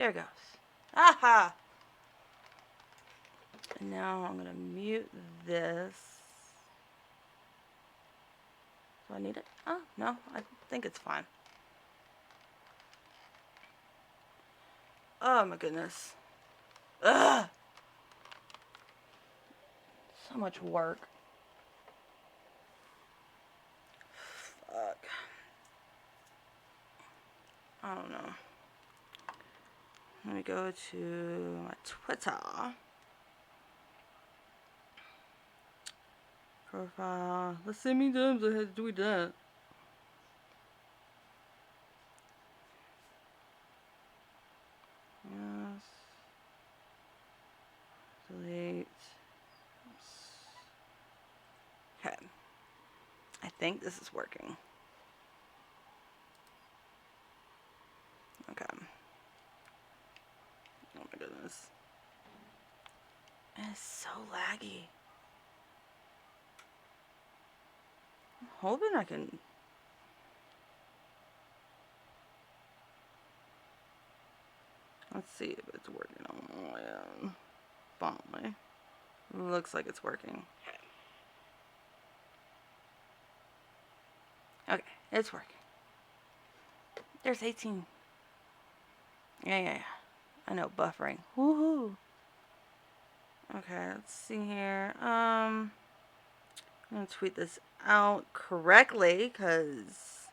There it goes. Aha! And now I'm gonna mute this. Do I need it? Oh, no, I think it's fine. Oh my goodness. Ugh! So much work. Fuck. I don't know. Let me go to my Twitter. Profile. Let's see me times I had to do that. Yes. Delete. Okay. I think this is working. Okay. Oh my goodness. It's so laggy. I'm hoping I can. Let's see if it's working on my finally. Looks like it's working. Okay, it's working. There's 18. Yeah. I know, buffering. Woohoo. Okay, let's see here. I'm gonna tweet this out correctly, cause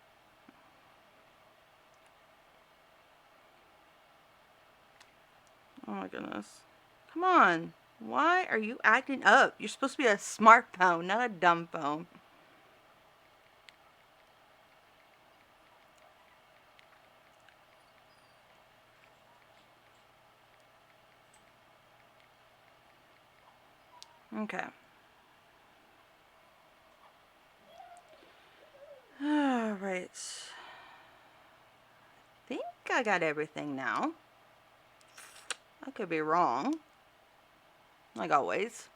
oh my goodness. Come on. Why are you acting up? You're supposed to be a smartphone, not a dumb phone. Okay. Alright. I think I got everything now. I could be wrong. Like always.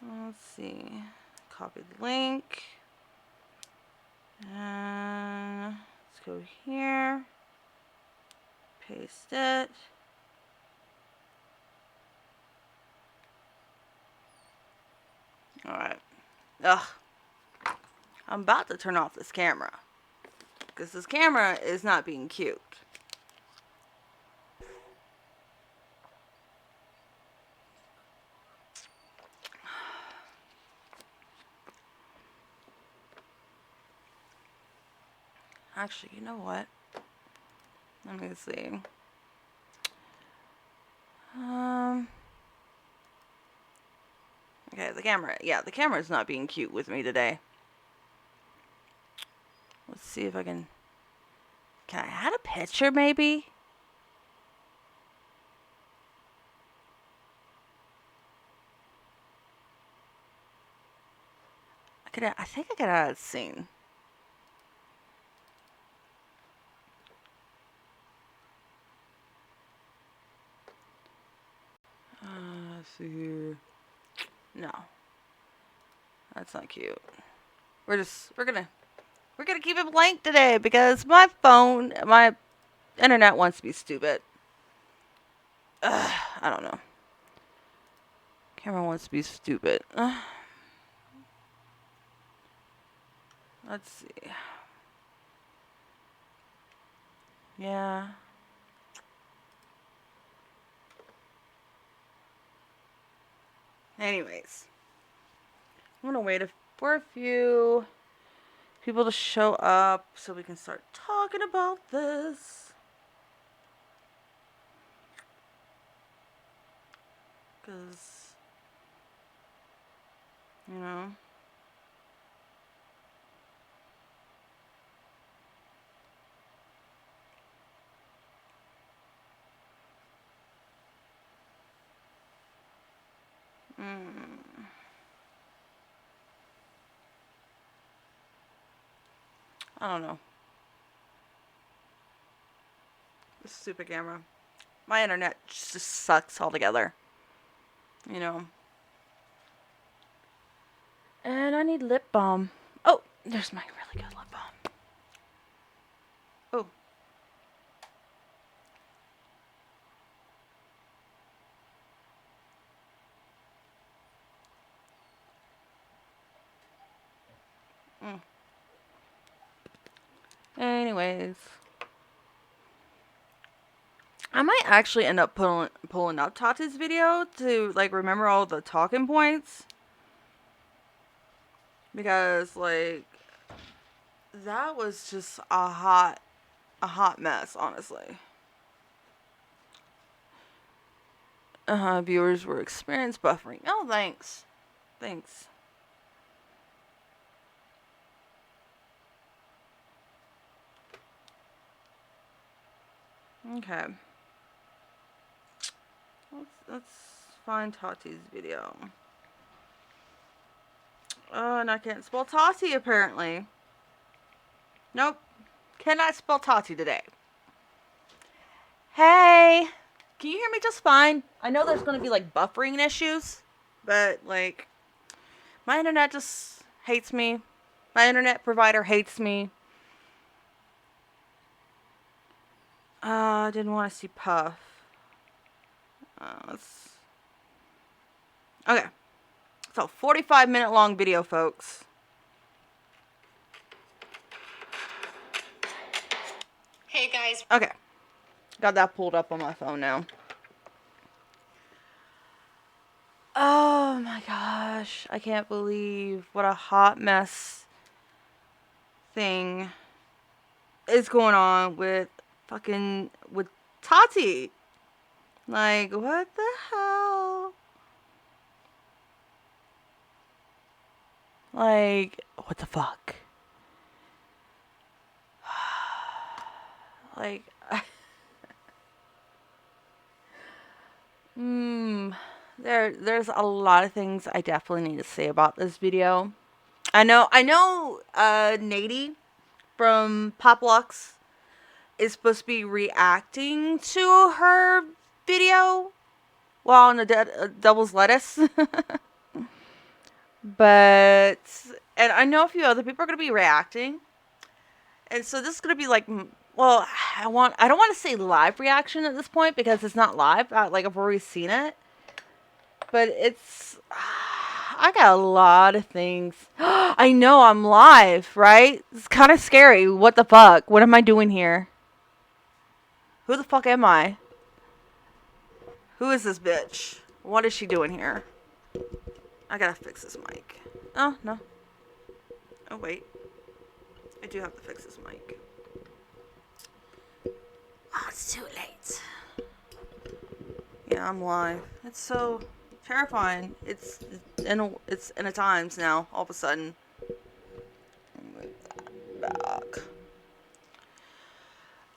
Let's see. Copy the link. And let's go here. Paste it. Alright. Ugh. I'm about to turn off this camera. Because this camera is not being cute. Actually, you know what? Let me see. Okay, the camera. Yeah, the camera is not being cute with me today. Let's see if I can. Can I add a picture, maybe? I think I could add a scene. Let's see here. No. That's not cute. We're gonna keep it blank today because my internet wants to be stupid. I don't know. Camera wants to be stupid. Let's see. Yeah. Anyways. I'm gonna wait for a few people to show up so we can start talking about this. Because, you know. I don't know. This stupid camera. My internet just sucks altogether. You know. And I need lip balm. Oh, there's my really good lip balm. Oh. anyways. I might actually end up pulling up Tati's video to, like, remember all the talking points. Because, like, that was just a hot mess, honestly. Viewers were experiencing buffering. Oh, thanks. Thanks. Okay. Let's find Tati's video. Oh, and I can't spell Tati, apparently. Nope. Cannot spell Tati today. Hey! Can you hear me just fine? I know there's going to be, like, buffering issues. But, like, my internet just hates me. My internet provider hates me. I didn't want to see Puff. Okay. So, 45-minute long video, folks. Hey, guys. Okay. Got that pulled up on my phone now. Oh my gosh. I can't believe what a hot mess thing is going on with Tati. Like, what the hell? Like, what the fuck? Like, there's a lot of things I definitely need to say about this video. I know, Nady from Poplux is supposed to be reacting to her video while on the Devil's Lettuce. But, and I know a few other people are going to be reacting. And so this is going to be like, well, I don't want to say live reaction at this point because it's not live. Like, I've already seen it. But it's, I got a lot of things. I know I'm live, right? It's kind of scary. What the fuck? What am I doing here? Who the fuck am I? Who is this bitch? What is she doing here? I gotta fix this mic. Oh, no. Oh, wait. I do have to fix this mic. Oh, it's too late. Yeah, I'm live. It's so terrifying. It's in a times now, all of a sudden. Move that back.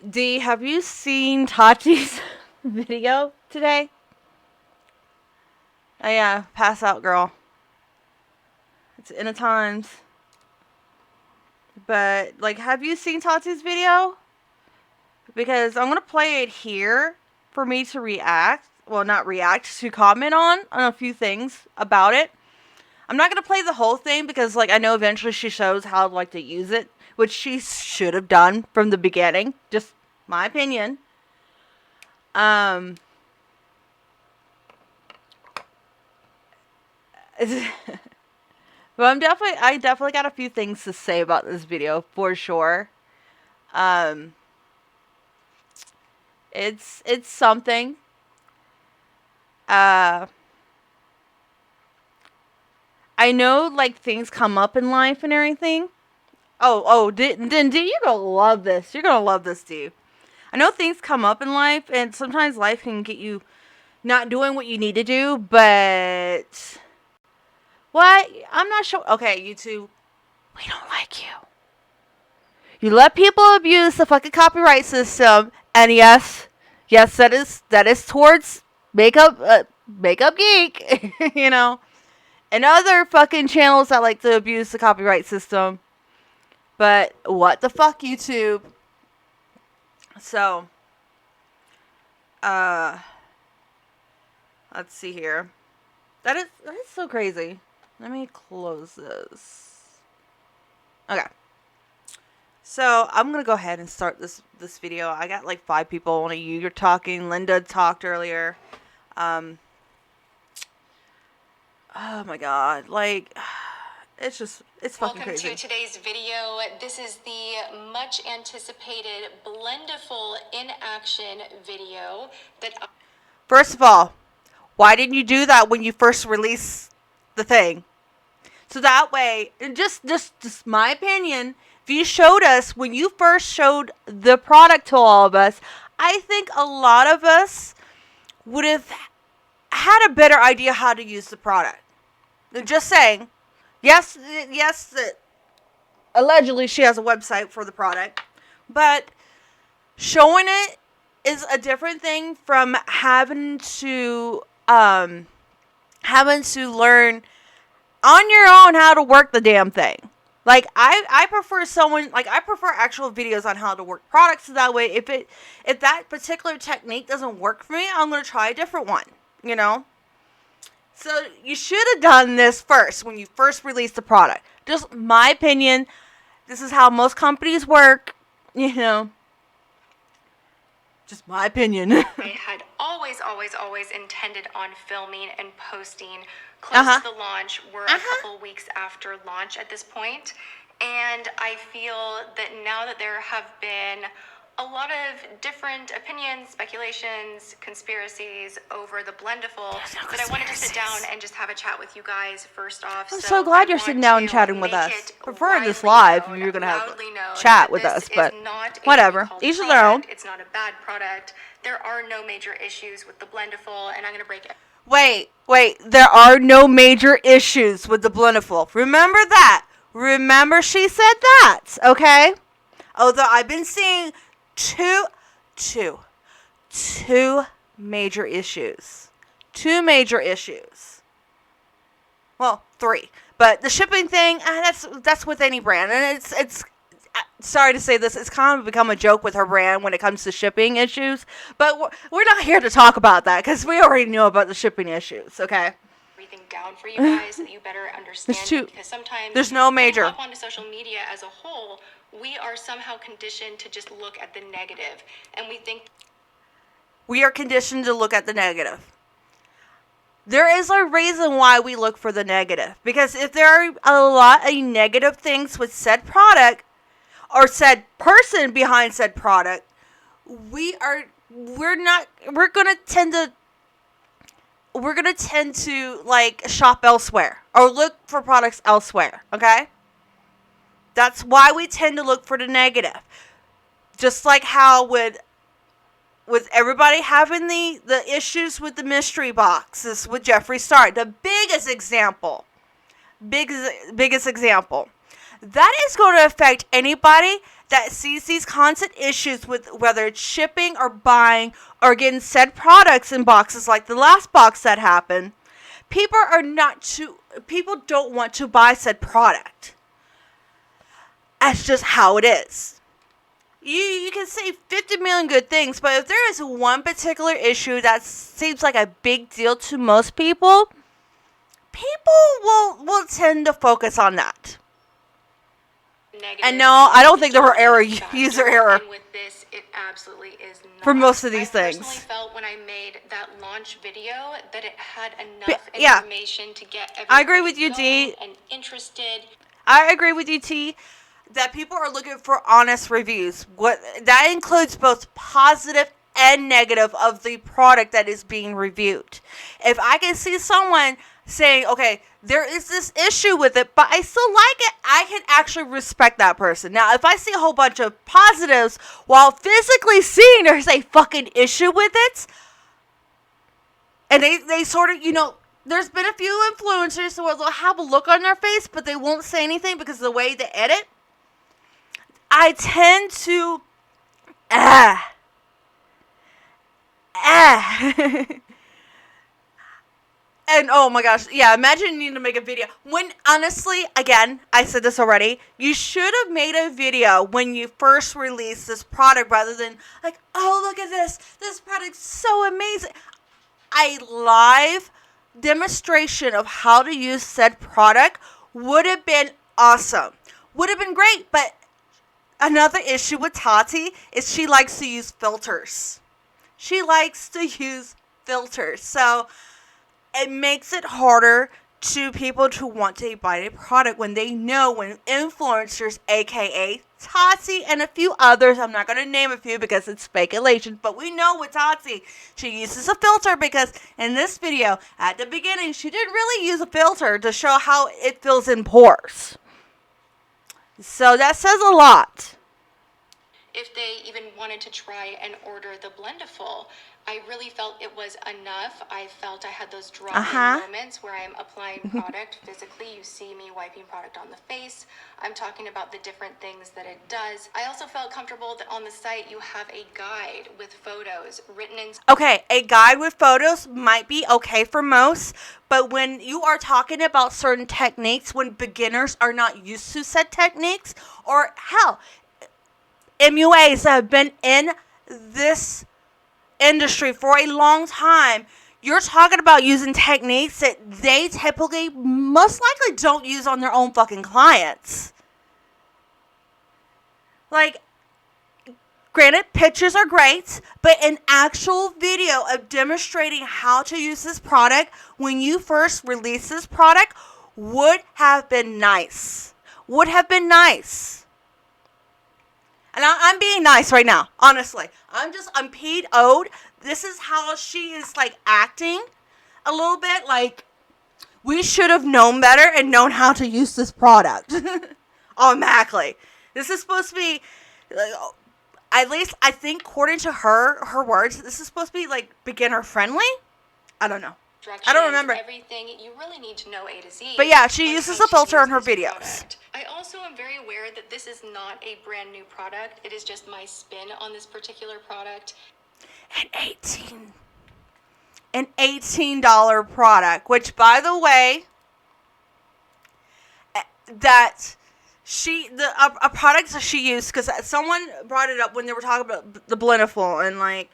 D, have you seen Tati's video today? Oh yeah, pass out, girl. It's in a times. But, like, have you seen Tati's video? Because I'm going to play it here for me to react. Well, not react, to comment on a few things about it. I'm not going to play the whole thing because, like, I know eventually she shows how, like, to use it. Which she should have done from the beginning. Just my opinion. But I definitely got a few things to say about this video for sure. It's something. I know, like, things come up in life and everything. Oh, then D, you're gonna love this. You're gonna love this, D. I know things come up in life, and sometimes life can get you not doing what you need to do, but what? I'm not sure. Okay, YouTube, we don't like you. You let people abuse the fucking copyright system, and yes, that is towards makeup geek, you know, and other fucking channels that like to abuse the copyright system. But what the fuck, YouTube? So, let's see here. That is so crazy. Let me close this. Okay. So, I'm going to go ahead and start this video. I got like 5 people. Only you're talking. Linda talked earlier. Oh my god. Like, It's fucking Welcome crazy. to today's video. This is the much anticipated Blendiful in action video that First of all, why didn't you do that when you first released the thing? So that way, and just my opinion, if you showed us when you first showed the product to all of us, I think a lot of us would have had a better idea how to use the product. Just saying. Yes, allegedly she has a website for the product, but showing it is a different thing from having to learn on your own how to work the damn thing. Like I prefer actual videos on how to work products, so that way if that particular technique doesn't work for me, I'm gonna try a different one, you know? So you should have done this first when you first released the product. Just my opinion. This is how most companies work, you know. Just my opinion. I had always intended on filming and posting close to the launch. We're a couple weeks after launch at this point, and I feel that now that there have been a lot of different opinions, speculations, conspiracies over the Blendiful, that I wanted to sit down and just have a chat with you guys first off. I'm so glad you're sitting down and chatting with us. Prefer this live if you're going to have a chat with us, but whatever. Each of their own. It's not a bad product. There are no major issues with the Blendiful, and I'm going to break it. Wait. There are no major issues with the Blendiful. Remember that. Remember she said that, okay? Although I've been seeing two major issues. Two major issues. Well, three. But the shipping thing, that's with any brand. And it's sorry to say this, it's kind of become a joke with her brand when it comes to shipping issues. But we're not here to talk about that because we already know about the shipping issues, okay? Everything down for you guys so that you better understand it, because sometimes there's no major. When we hop onto social media as a whole, we are somehow conditioned to just look at the negative, and we think we are conditioned to look at the negative. There is a reason why we look for the negative, because if there are a lot of negative things with said product or said person behind said product, we're gonna tend to like shop elsewhere or look for products elsewhere, okay? That's why we tend to look for the negative. Just like how with everybody having the issues with the mystery boxes with Jeffree Star, the biggest example. That is going to affect anybody that sees these constant issues with whether it's shipping or buying or getting said products in boxes like the last box that happened. People don't want to buy said product. That's just how it is. You can say 50 million good things, but if there is one particular issue that seems like a big deal to most people will tend to focus on that. And no, I don't think there were user error. And with this, it absolutely is not. For most of these things. I personally felt when I made that launch video that it had enough information to get everybody I agree with you, D. And interested. I agree with you, T, that people are looking for honest reviews. That includes both positive and negative of the product that is being reviewed. If I can see someone saying, okay, there is this issue with it, but I still like it, I can actually respect that person. Now, if I see a whole bunch of positives while physically seeing there's a fucking issue with it, and they sort of, there's been a few influencers who will have a look on their face, but they won't say anything because of the way they edit. I tend to, And oh my gosh, yeah, imagine needing to make a video. When, honestly, again, I said this already, you should have made a video when you first released this product rather than like, oh, look at this. This product's so amazing. A live demonstration of how to use said product would have been awesome. Would have been great, but another issue with Tati is she likes to use filters. So it makes it harder to people to want to buy a product when they know when influencers, aka Tati and a few others, I'm not going to name a few because it's speculation, but we know with Tati, she uses a filter because in this video, at the beginning, she didn't really use a filter to show how it fills in pores. So that says a lot. If they even wanted to try and order the Blendiful, I really felt it was enough. I felt I had those drop-in moments where I'm applying product physically. You see me wiping product on the face. I'm talking about the different things that it does. I also felt comfortable that on the site you have a guide with photos written in. Okay, a guide with photos might be okay for most, but when you are talking about certain techniques, when beginners are not used to said techniques, or hell, MUAs that have been in this industry for a long time, you're talking about using techniques that they typically most likely don't use on their own fucking clients. Like, granted, pictures are great, but an actual video of demonstrating how to use this product when you first release this product would have been nice. Would have been nice. And I'm being nice right now, honestly. I'm PO'd. This is how she is, like, acting a little bit. Like, we should have known better and known how to use this product. Automatically. This is supposed to be, at least I think, according to her words, this is supposed to be, like, beginner friendly. I don't know. I don't remember. Everything you really need to know A to Z. But yeah, she uses a filter in her videos. Product. I also am very aware that this is not a brand new product. It is just my spin on this particular product. An $18 product, which, by the way, that a product that she used, because someone brought it up when they were talking about the Blendiful and, like,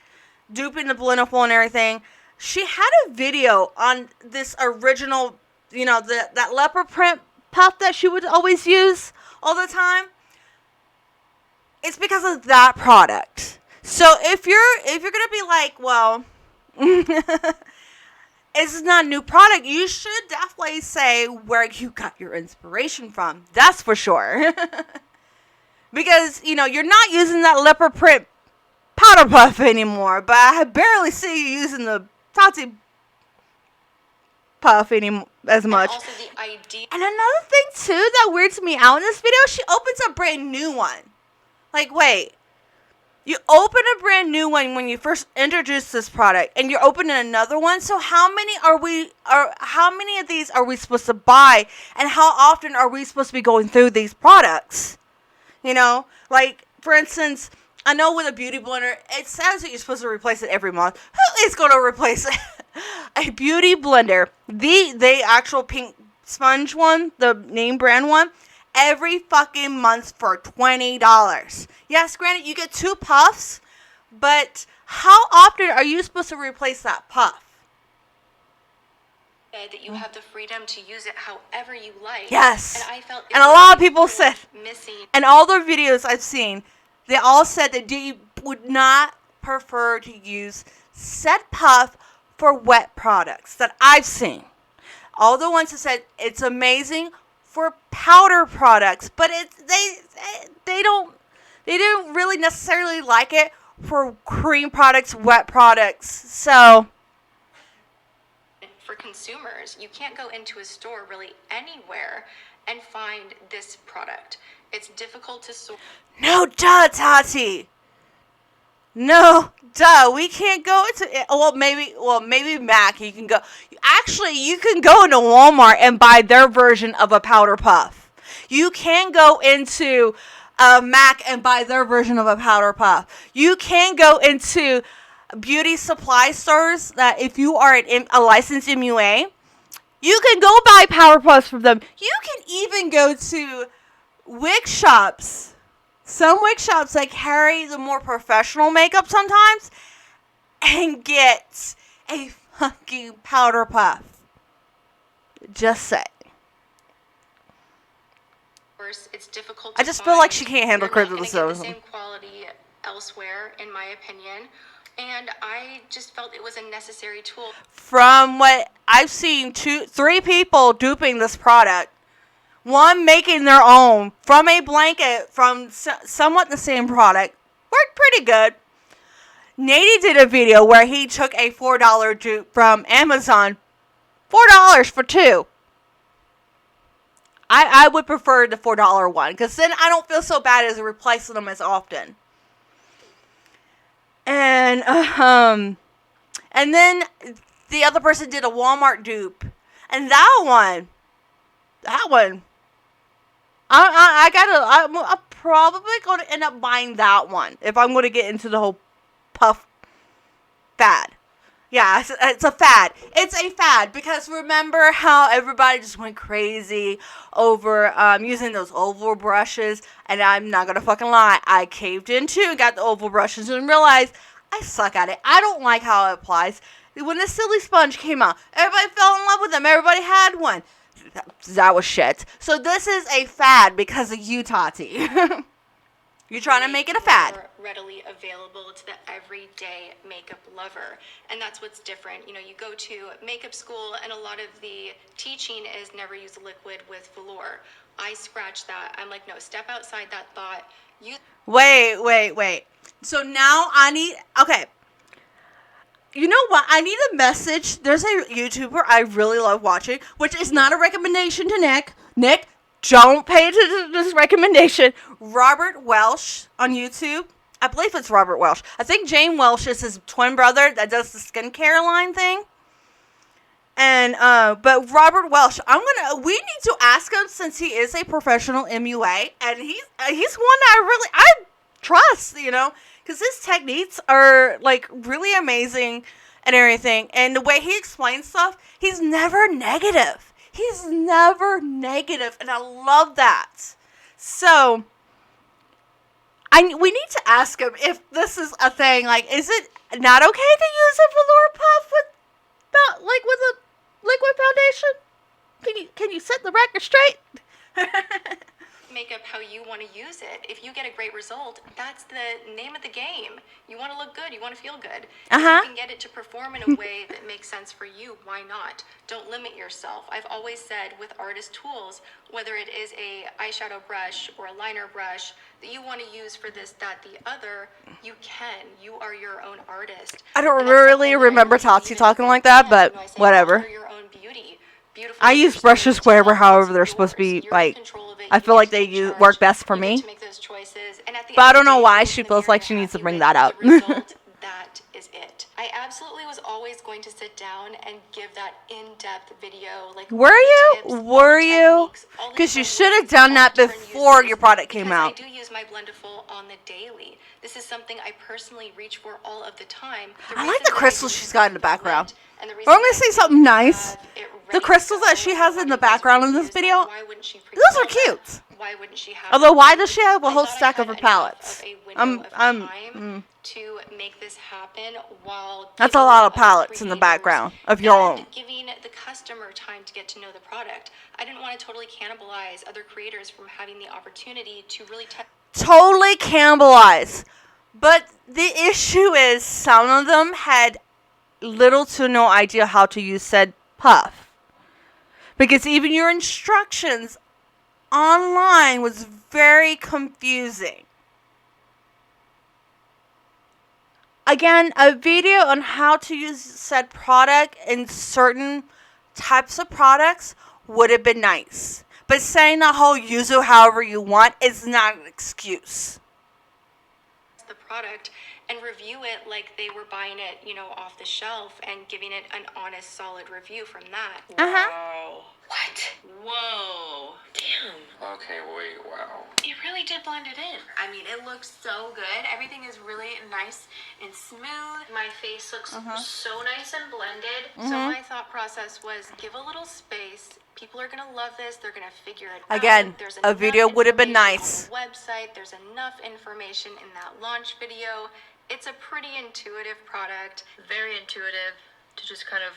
duping the Blendiful and everything. She had a video on this original, that leopard print puff that she would always use all the time. It's because of that product. So if you're gonna be like, well, it's not a new product, you should definitely say where you got your inspiration from. That's for sure. Because, you're not using that leopard print powder puff anymore, but I barely see you using the Tati puff as much. And also the idea. And another thing too that weirds me out in this video, she opens a brand new one. Like, wait, you open a brand new one when you first introduce this product, and you're opening another one. So how many of these are we supposed to buy, and how often are we supposed to be going through these products? Like, for instance, I know with a beauty blender, it says that you're supposed to replace it every month. Who is going to replace a beauty blender, the actual pink sponge one, the name brand one, every fucking month for $20? Yes, granted, you get 2 puffs, but how often are you supposed to replace that puff? That you have the freedom to use it however you like. Yes. And I felt and a lot of people said, missing. And all the videos I've seen, they all said that they would not prefer to use set puff for wet products that I've seen. All the ones that said it's amazing for powder products, but they don't really necessarily like it for cream products, wet products. So for consumers, you can't go into a store really anywhere and find this product. It's difficult to source. No, duh, Tati. No, duh. We can't go into it. Well, maybe Mac. You can go. Actually, you can go into Walmart and buy their version of a powder puff. You can go into Mac and buy their version of a powder puff. You can go into beauty supply stores that if you are a licensed MUA, you can go buy powder puffs from them. You can even go to wig shops. Some wig shops that carry the more professional makeup sometimes and get a fucking powder puff. Just say. It's difficult. I just feel like she can't handle criticism. The same quality elsewhere, in my opinion. And I just felt it was a necessary tool. From what I've seen, 3 people duping this product. One making their own from a blanket from somewhat the same product. Worked pretty good. Nady did a video where he took a $4 dupe from Amazon. $4 for 2. I would prefer the $4 one, because then I don't feel so bad as replacing them as often. And then the other person did a Walmart dupe, and that one, I'm probably going to end up buying that one if I'm going to get into the whole puff fad. Yeah, it's a fad. It's a fad, because remember how everybody just went crazy over using those oval brushes, and I'm not going to fucking lie, I caved in too and got the oval brushes and realized I suck at it. I don't like how it applies. When the Silly Sponge came out, everybody fell in love with them. Everybody had one. That was shit. So this is a fad because of you, Tati. You're trying to make it a fad. Readily available to the everyday makeup lover, and that's what's different. You know, you go to makeup school, and a lot of the teaching is never use a liquid with velour. I scratch that. I'm like, no, step outside that thought. Wait. So now okay. You know what? I need a message. There's a YouTuber I really love watching, which is not a recommendation to Nick. Nick, don't pay attention to this recommendation. Robert Welsh on YouTube. I believe it's Robert Welsh. I think Jane Welsh is his twin brother that does the skincare line thing. And but Robert Welsh, we need to ask him, since he is a professional MUA, and he's one that I trust, because his techniques are like really amazing and everything. And the way he explains stuff, he's never negative. And I love that. So we need to ask him if this is a thing. Like, is it not okay to use a velour puff with a liquid foundation? Can you set the record straight? Makeup how you want to use it. If you get a great result, that's the name of the game. You want to look good, you want to feel good. If you can get it to perform in a way that makes sense for you, why not? Don't limit yourself. I've always said with artist tools, whether it is a eyeshadow brush or a liner brush that you want to use for this, that, the other, you can. You are your own artist. I don't really remember Tati talking like that, but whatever. Your own beauty. I use brushes however they're supposed to be, like, I feel like they work best for me. But I don't know why she feels like she needs to bring that up. That is it. I absolutely was always going to sit down and give that in-depth video. Like, Were you? Because you should have done that before your product came out. I do use my Blendiful on the daily. This is something I personally reach for all of the time. I like the crystals she's got in the background. I'm going to say something nice. The crystals that she has in the background in this video, those are cute. Why wouldn't she have? Although, why does she have a whole stack of her palettes? To make this happen while that's a lot of palettes in the background of your own. Giving the customer time to get to know the product. I didn't want to totally cannibalize other creators from having the opportunity to really totally cannibalize. But the issue is some of them had little to no idea how to use said puff. Because even your instructions online was very confusing. Again, a video on how to use said product in certain types of products would have been nice. But saying the whole use it however you want is not an excuse. The product and review it like they were buying it, off the shelf, and giving it an honest, solid review from that. Wow. What? Whoa. Damn. Okay, wait, wow. You really did blend it in. I mean, it looks so good. Everything is really nice and smooth. My face looks so nice and blended. So my thought process was give a little space. People are going to love this. They're going to figure it out. Again, a video would have been nice. On the website, there's enough information in that launch video. It's a pretty intuitive product. Very intuitive to just kind of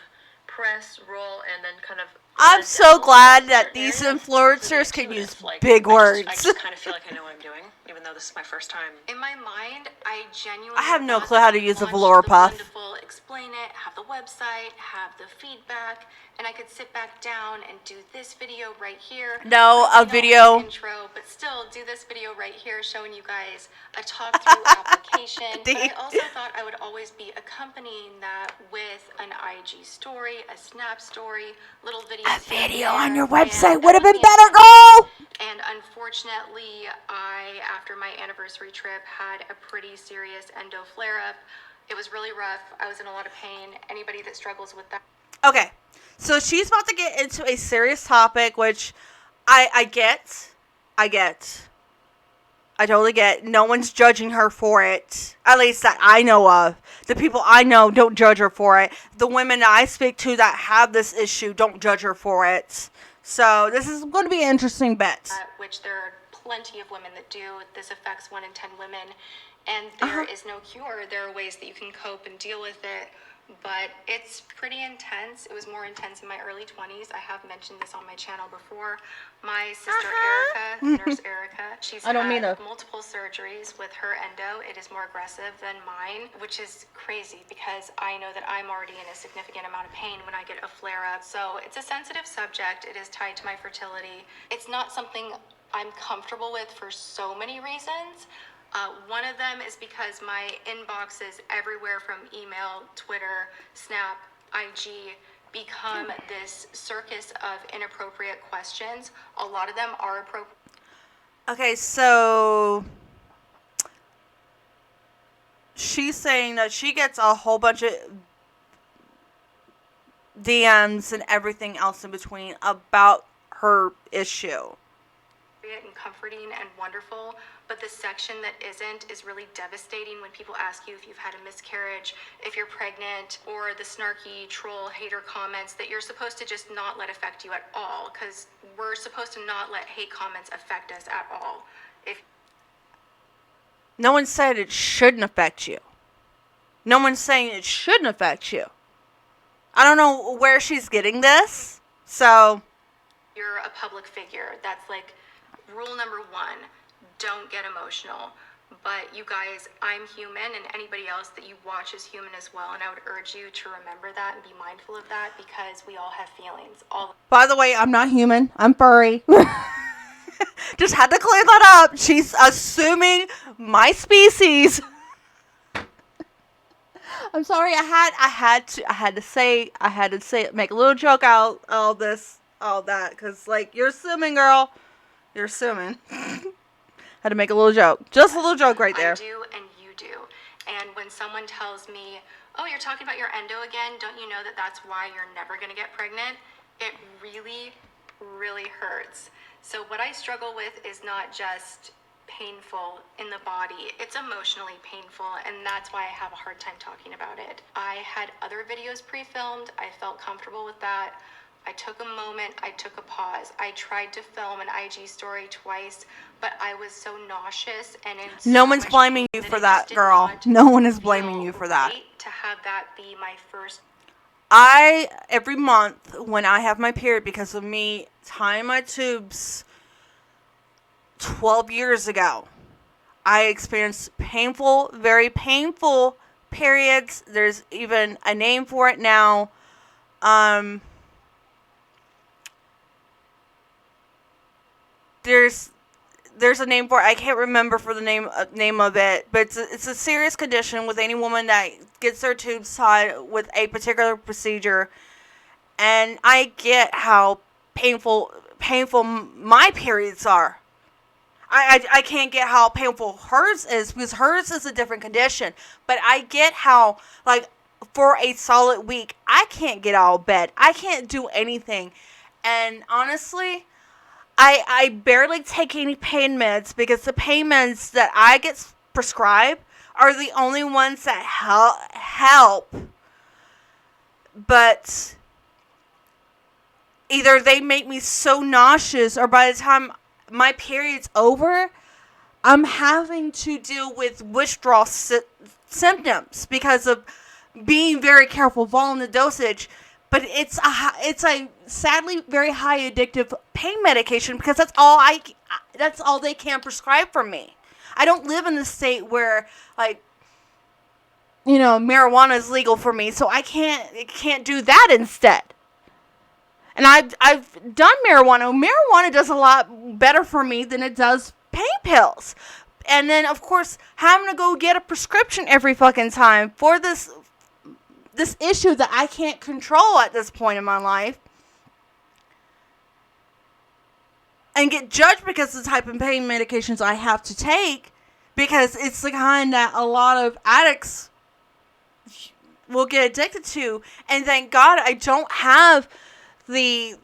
press, roll, and then kind of. I'm so glad that these influencers can use big words. I just kind of feel like I know what I'm doing, even though this is my first time. In my mind, I genuinely. I have no clue how to use a velour puff. Wonderful, explain it, have the website, have the feedback, and I could sit back down and do this video right here. No, a video. Intro, but still do this video right here showing you guys a talk through application. But I also thought I would always be accompanying that with an IG story, a Snap story, little videos. A video on your website would have been better, girl! And unfortunately, I, after my anniversary trip, had a pretty serious endo flare-up. It was really rough. I was in a lot of pain. Anybody that struggles with that. Okay, so she's about to get into a serious topic, which I get. I totally get. No one's judging her for it. At least that I know of. The people I know don't judge her for it. The women that I speak to that have this issue don't judge her for it. So this is going to be an interesting bet. Which there are plenty of women that do. This affects 1 in 10 women. And there is no cure. There are ways that you can cope and deal with it. But it's pretty intense. It was more intense in my early 20s. I have mentioned this on my channel before. My sister Erica, Nurse Erica, she's had multiple surgeries with her endo. It is more aggressive than mine, which is crazy because I know that I'm already in a significant amount of pain when I get a flare-up. So it's a sensitive subject. It is tied to my fertility. It's not something I'm comfortable with for so many reasons. One of them is because my inboxes everywhere from email, Twitter, Snap, IG become this circus of inappropriate questions. A lot of them are appropriate. Okay, so she's saying that she gets a whole bunch of DMs and everything else in between about her issue. And comforting and wonderful, but the section that isn't is really devastating when people ask you if you've had a miscarriage, if you're pregnant, or the snarky troll hater comments that you're supposed to just not let affect you at all, because we're supposed to not let hate comments affect us at all. No one said it shouldn't affect you. No one's saying it shouldn't affect you. I don't know where she's getting this, so. You're a public figure. That's like rule number 1, don't get emotional. But you guys, I'm human, and anybody else that you watch is human as well. And I would urge you to remember that and be mindful of that because we all have feelings. By the way, I'm not human. I'm furry. Just had to clear that up. She's assuming my species. I'm sorry. I had to say it, make a little joke out all that, because like you're assuming, girl. You're assuming. Had to make a little joke. Just a little joke right there. I do and you do. And when someone tells me, oh, you're talking about your endo again, don't you know that that's why you're never going to get pregnant? It really, really hurts. So what I struggle with is not just painful in the body. It's emotionally painful, and that's why I have a hard time talking about it. I had other videos pre-filmed. I felt comfortable with that. I took a moment, I took a pause. I tried to film an IG story twice, but I was so nauseous and in no one's blaming you for that, girl. No one is blaming you for that. To have that be my first. Every month when I have my period, because of me tying my tubes 12 years ago, I experienced painful, very painful periods. There's even a name for it now. There's a name for it. I can't remember for the name of it, but it's a serious condition with any woman that gets their tubes tied with a particular procedure. And I get how painful my periods are. I can't get how painful hers is, because hers is a different condition. But I get how, like, for a solid week, I can't get out of bed. I can't do anything. And honestly, I barely take any pain meds, because the pain meds that I get prescribed are the only ones that help. But either they make me so nauseous, or by the time my period's over, I'm having to deal with withdrawal symptoms because of being very careful, following the dosage. But it's a sadly very high addictive pain medication because that's all they can prescribe for me. I don't live in a state where, like, marijuana is legal for me, so I can't do that instead. And I've done marijuana. Marijuana does a lot better for me than it does pain pills. And then, of course, having to go get a prescription every fucking time for this issue that I can't control at this point in my life. And get judged because of the type of pain medications I have to take. Because it's the kind that a lot of addicts will get addicted to. And thank God I don't have the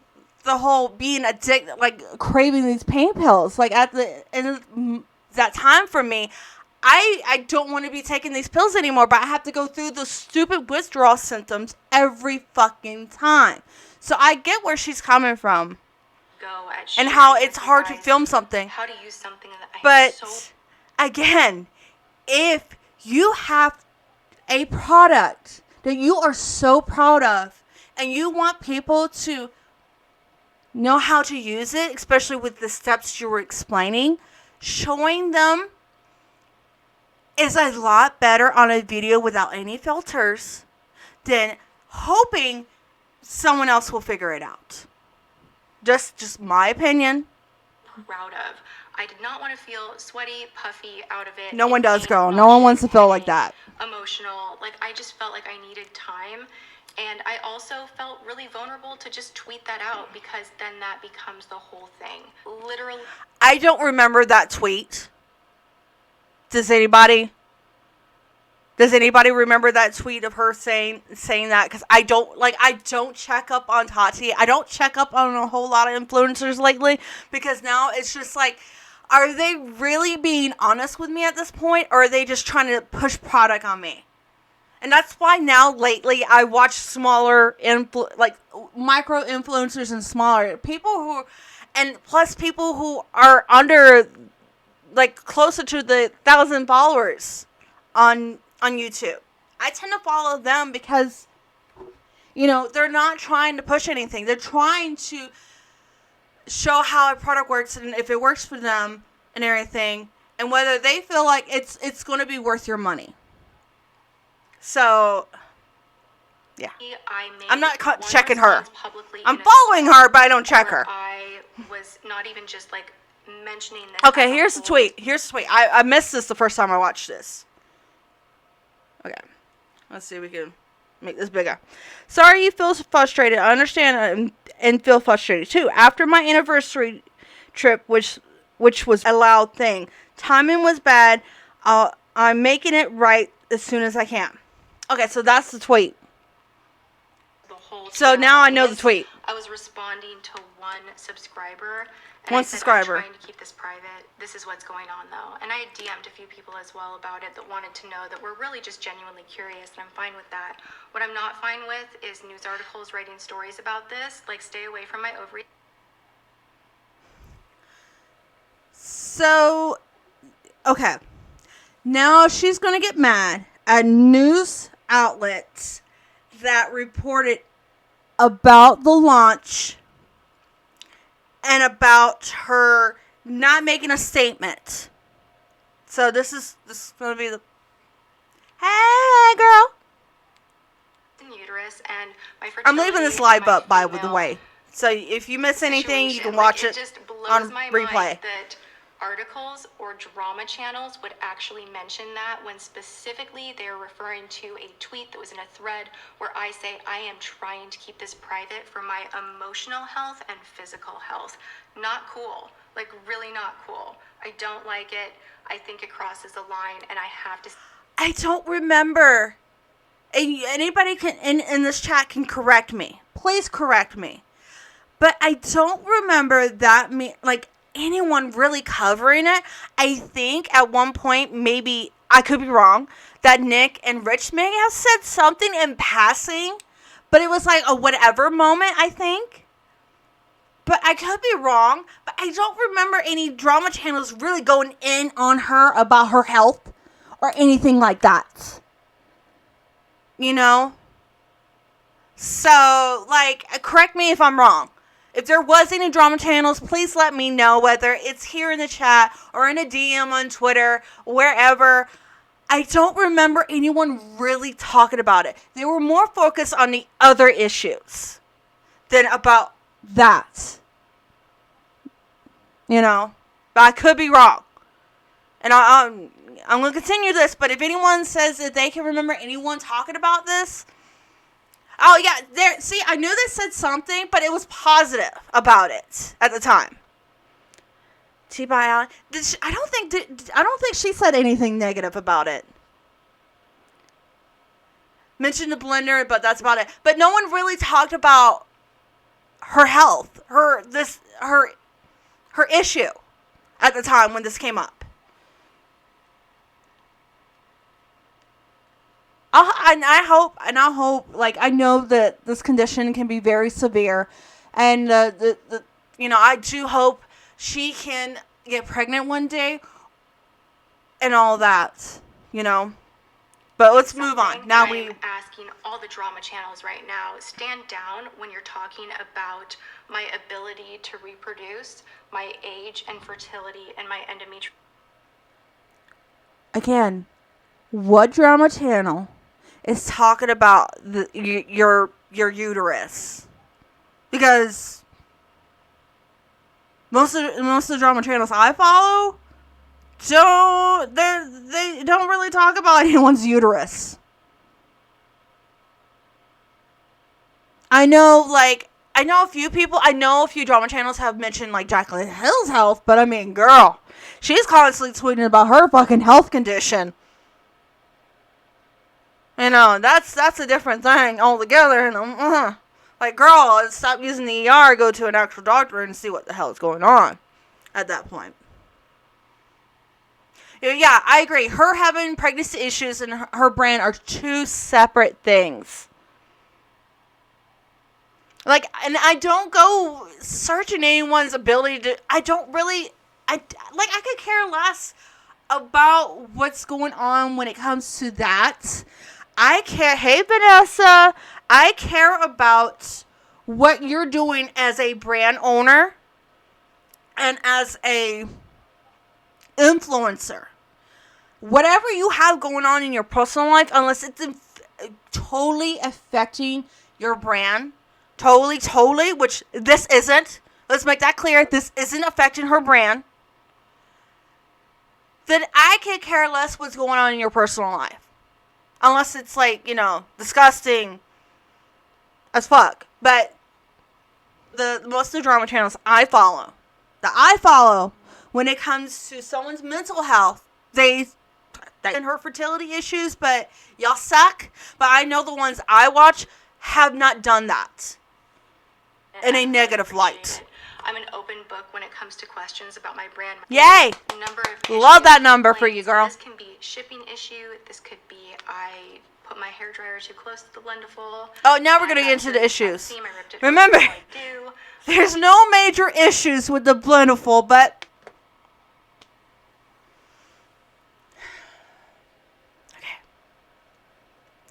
whole being addicted, like craving these pain pills. Like at the end of that time for me, I don't want to be taking these pills anymore, but I have to go through the stupid withdrawal symptoms every fucking time. So I get where she's coming from. And how it's hard to film something. How to use something that But again, if you have a product that you are so proud of and you want people to know how to use it, especially with the steps you were explaining, showing them is a lot better on a video without any filters than hoping someone else will figure it out. Just my opinion. Proud of. I did not want to feel sweaty, puffy out of it. No one does, girl. No one wants to feel like that. Emotional. Like, I just felt like I needed time. And I also felt really vulnerable to just tweet that out because then that becomes the whole thing. Literally. I don't remember that tweet. Does anybody? Does anybody remember that tweet of her saying that? Because I don't check up on Tati. I don't check up on a whole lot of influencers lately because now it's just like, are they really being honest with me at this point, or are they just trying to push product on me? And that's why now lately I watch smaller micro influencers and smaller people plus people who are under, like, closer to the 1,000 followers on YouTube. I tend to follow them because, they're not trying to push anything. They're trying to show how a product works and if it works for them and everything, and whether they feel like it's going to be worth your money. So, yeah. I'm not checking her. I'm following her, but I don't check her. I was not even just, like, mentioning this. Okay, here's the tweet. I missed this the first time I watched this. Okay. Let's see if we can make this bigger. Sorry you feel frustrated. I understand and feel frustrated too. After my anniversary trip, which was a loud thing. Timing was bad. I'm making it right as soon as I can. Okay, so that's the tweet. So now I know the tweet. I was responding to one subscriber. And one I said, subscriber. I'm trying to keep this private. This is what's going on, though. And I DM'd a few people as well about it that wanted to know that we're really just genuinely curious, and I'm fine with that. What I'm not fine with is news articles writing stories about this. Like, stay away from my ovary. So, okay. Now she's going to get mad at news outlets that reported about the launch and about her not making a statement. So this is going to be the... Hey, girl. Uterus and my I'm leaving this live up, by the way. So if you miss anything, you can watch it just blows on my replay. mind that articles or drama channels would actually mention that when specifically they're referring to a tweet that was in a thread where I say I am trying to keep this private for my emotional health and physical health. Not cool. Like, really not cool. I don't like it. I think it crosses a line, and I have to... I don't remember. Anybody in this chat can correct me. Please correct me. But I don't remember that anyone really covering it. I think at one point, maybe, I could be wrong, that Nick and Rich may have said something in passing, but it was like a whatever moment, I think. But I could be wrong, but I don't remember any drama channels really going in on her about her health or anything like that. So, like, correct me if I'm wrong. If there was any drama channels, please let me know, whether it's here in the chat or in a DM on Twitter, wherever. I don't remember anyone really talking about it. They were more focused on the other issues than about that. You know? But I could be wrong. And I'm going to continue this, but if anyone says that they can remember anyone talking about this... Oh, yeah, see, I knew they said something, but it was positive about it at the time. T-By Allen. I don't think she said anything negative about it. Mentioned the blender, but that's about it. But no one really talked about her health, her issue at the time when this came up. I hope, like, I know that this condition can be very severe, and I do hope she can get pregnant one day, and all that, But let's move on. Now I'm asking all the drama channels right now, stand down when you're talking about my ability to reproduce, my age and fertility, and my endometrial. Again, what drama channel is talking about your uterus? Because most of the drama channels I follow they don't really talk about anyone's uterus. I know a few drama channels have mentioned, like, Jaclyn Hill's health, but I mean, girl, she's constantly tweeting about her fucking health condition. That's a different thing altogether. And like, girl, stop using the ER, go to an actual doctor and see what the hell is going on at that point. Yeah, I agree. Her having pregnancy issues and her brand are two separate things. Like, and I don't go searching anyone's ability to... I could care less about what's going on when it comes to that. I care... Hey, Vanessa. I care about what you're doing as a brand owner and as a influencer. Whatever you have going on in your personal life, unless it's totally affecting your brand, totally, which this isn't. Let's make that clear. This isn't affecting her brand. Then I could care less what's going on in your personal life. Unless it's, like, disgusting as fuck. But most of the drama channels I follow, when it comes to someone's mental health, they and her fertility issues, but y'all suck. But I know the ones I watch have not done that in a negative light. I'm an open book when it comes to questions about my brand. Yay! Love that number for you, girl. This can be shipping issue. This could be I put my hairdryer too close to the blendable. Oh, now we're going to get into the issues. Remember, there's no major issues with the blendable, but... Okay.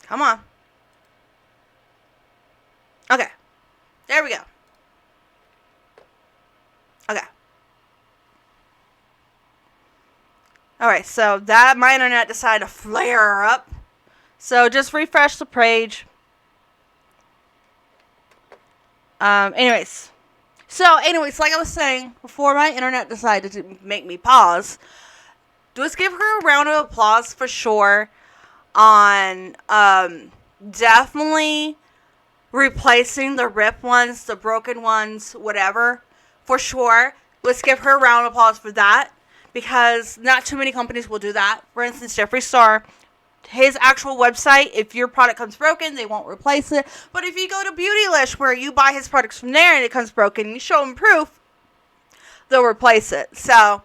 Come on. Okay. There we go. Okay. Alright, so my internet decided to flare up. So just refresh the page. Anyways, like I was saying, before my internet decided to make me pause, let's give her a round of applause for sure on definitely replacing the ripped ones, the broken ones, whatever. For sure. Let's give her a round of applause for that, because not too many companies will do that. For instance, Jeffree Star, his actual website, if your product comes broken, they won't replace it. But if you go to Beautylish, where you buy his products from there and it comes broken, and you show them proof, they'll replace it. So,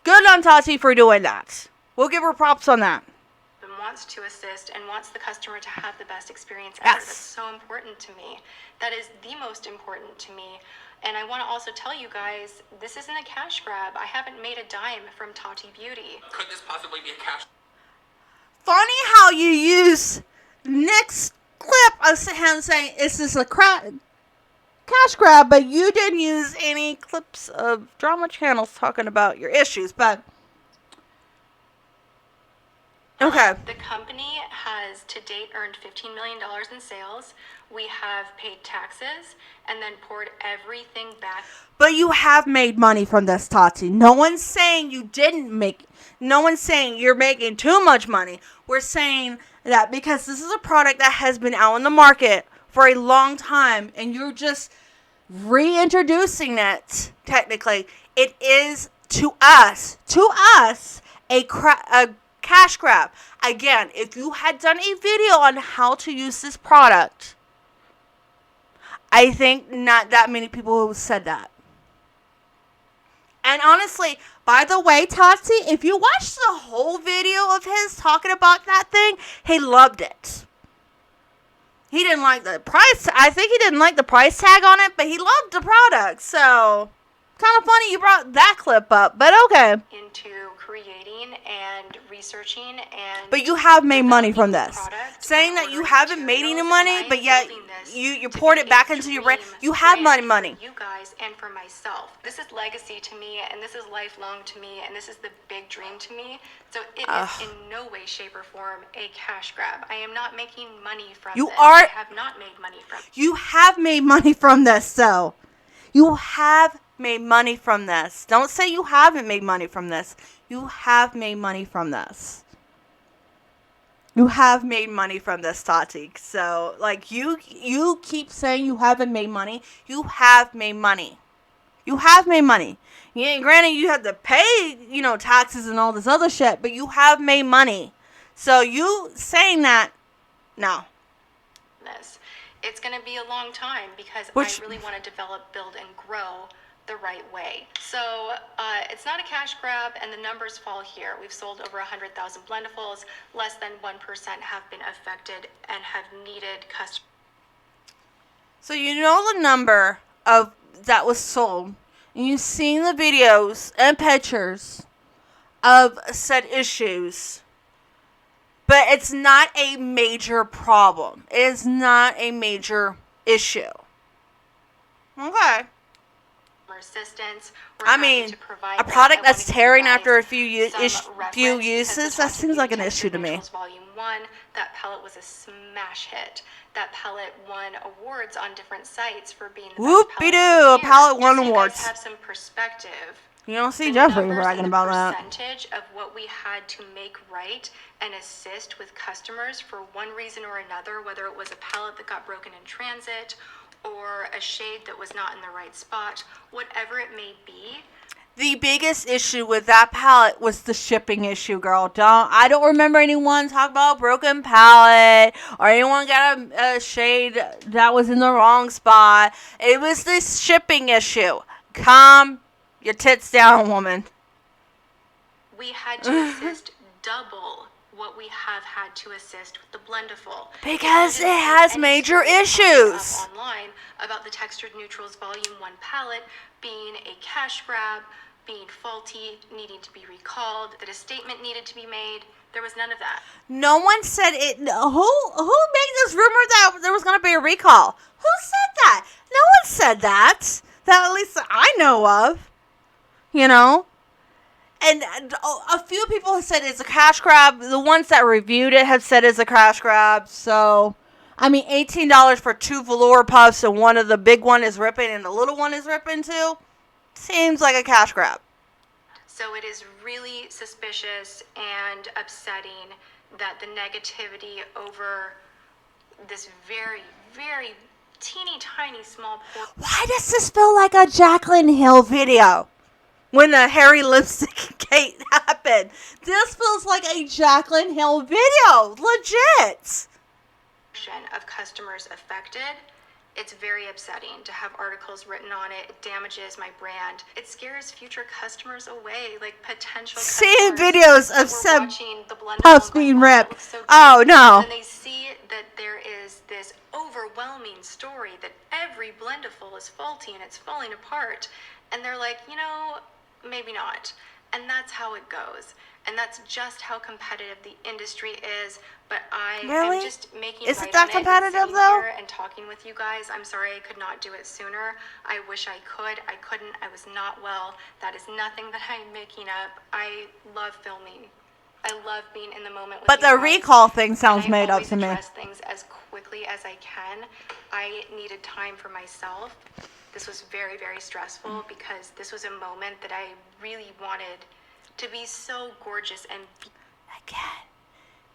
good on Tati for doing that. We'll give her props on that. Wants to assist and wants the customer to have the best experience ever. Yes. That's so important to me. That is the most important to me. And I want to also tell you guys, this isn't a cash grab. I haven't made a dime from Tati Beauty. Could this possibly be a cash? Funny how you use Nick's clip us him saying, is this a cash grab? But you didn't use any clips of drama channels talking about your issues. But okay. The company has to date earned $15 million in sales. We have paid taxes and then poured everything back. But you have made money from this, Tati. No one's saying you didn't make. No one's saying you're making too much money. We're saying that because this is a product that has been out in the market for a long time and you're just reintroducing it, technically, it is to us, a cash grab. Again, if you had done a video on how to use this product, I think not that many people have said that. And honestly, by the way, Tati, if you watch the whole video of his talking about that thing, he loved it. He didn't like the price. I think he didn't like the price tag on it, but he loved the product. So, kind of funny you brought that clip up, but okay. Into creating and researching and. But you have made money from this. Saying that you haven't made any money, but yet you poured it back into your brand. You have money. For you guys and for myself. This is legacy to me, and this is lifelong to me, and this is the big dream to me. So it is in no way, shape, or form a cash grab. I am not making money from this. I have not made money from it. You have made money from this, though. You have made money from this. Don't say you haven't made money from this. You have made money from this. You have made money from this, Tati. So, like, you keep saying you haven't made money. You have made money. You have made money. Yeah, granted, you have to pay, taxes and all this other shit, but you have made money. So, you saying that, no. It's going to be a long time because I really want to develop, build, and grow the right way. So it's not a cash grab, and the numbers fall here. We've sold over 100,000 blendables. Less than 1% have been affected and have needed customers. So you know the number of that was sold, and you've seen the videos and pictures of said issues. But it's not a major problem. It is not a major issue. Okay. Assistance. I mean, a product that's tearing after a few uses, that seems like an issue to me. Volume 1, that palette was a smash hit. That palette won awards on different sites for being the best palette. A palette won awards. Have some perspective. You don't see Jeffrey bragging about that. The percentage of what we had to make right and assist with customers for one reason or another, whether it was a palette that got broken in transit or a shade that was not in the right spot, whatever it may be. The biggest issue with that palette was the shipping issue, girl. I don't remember anyone talk about a broken palette or anyone got a shade that was in the wrong spot. It was this shipping issue. Calm your tits down, woman. We had to assist double what we have had to assist with the Blendiful. Because it has major issues. Online about the Textured Neutrals Volume 1 palette being a cash grab, being faulty, needing to be recalled, that a statement needed to be made. There was none of that. No one said it. Who made this rumor that there was going to be a recall? Who said that? No one said that. That at least I know of. And a few people have said it's a cash grab. The ones that reviewed it have said it's a cash grab. So, I mean, $18 for 2 velour puffs and one of the big one is ripping and the little one is ripping too. Seems like a cash grab. So it is really suspicious and upsetting that the negativity over this very, very teeny tiny small portion. Why does this feel like a Jaclyn Hill video? When the hairy lipstick gate happened. This feels like a Jaclyn Hill video. Legit. Of customers affected. It's very upsetting to have articles written on it. It damages my brand. It scares future customers away, like potential seeing videos of some puffs being ripped. Oh, no. And they see that there is this overwhelming story that every Blendiful is faulty and it's falling apart. And they're like, maybe not. And that's how it goes. And that's just how competitive the industry is. But I am just making Is light it that on it competitive, and though? here and talking with you guys. I'm sorry I could not do it sooner. I wish I could. I couldn't. I was not well. That is nothing that I'm making up. I love filming. I love being in the moment with But you the guys. recall thing sounds And I made up always to me. address things as quickly as I can. I needed time for myself. This was very, very stressful because this was a moment that I really wanted to be so gorgeous and Again,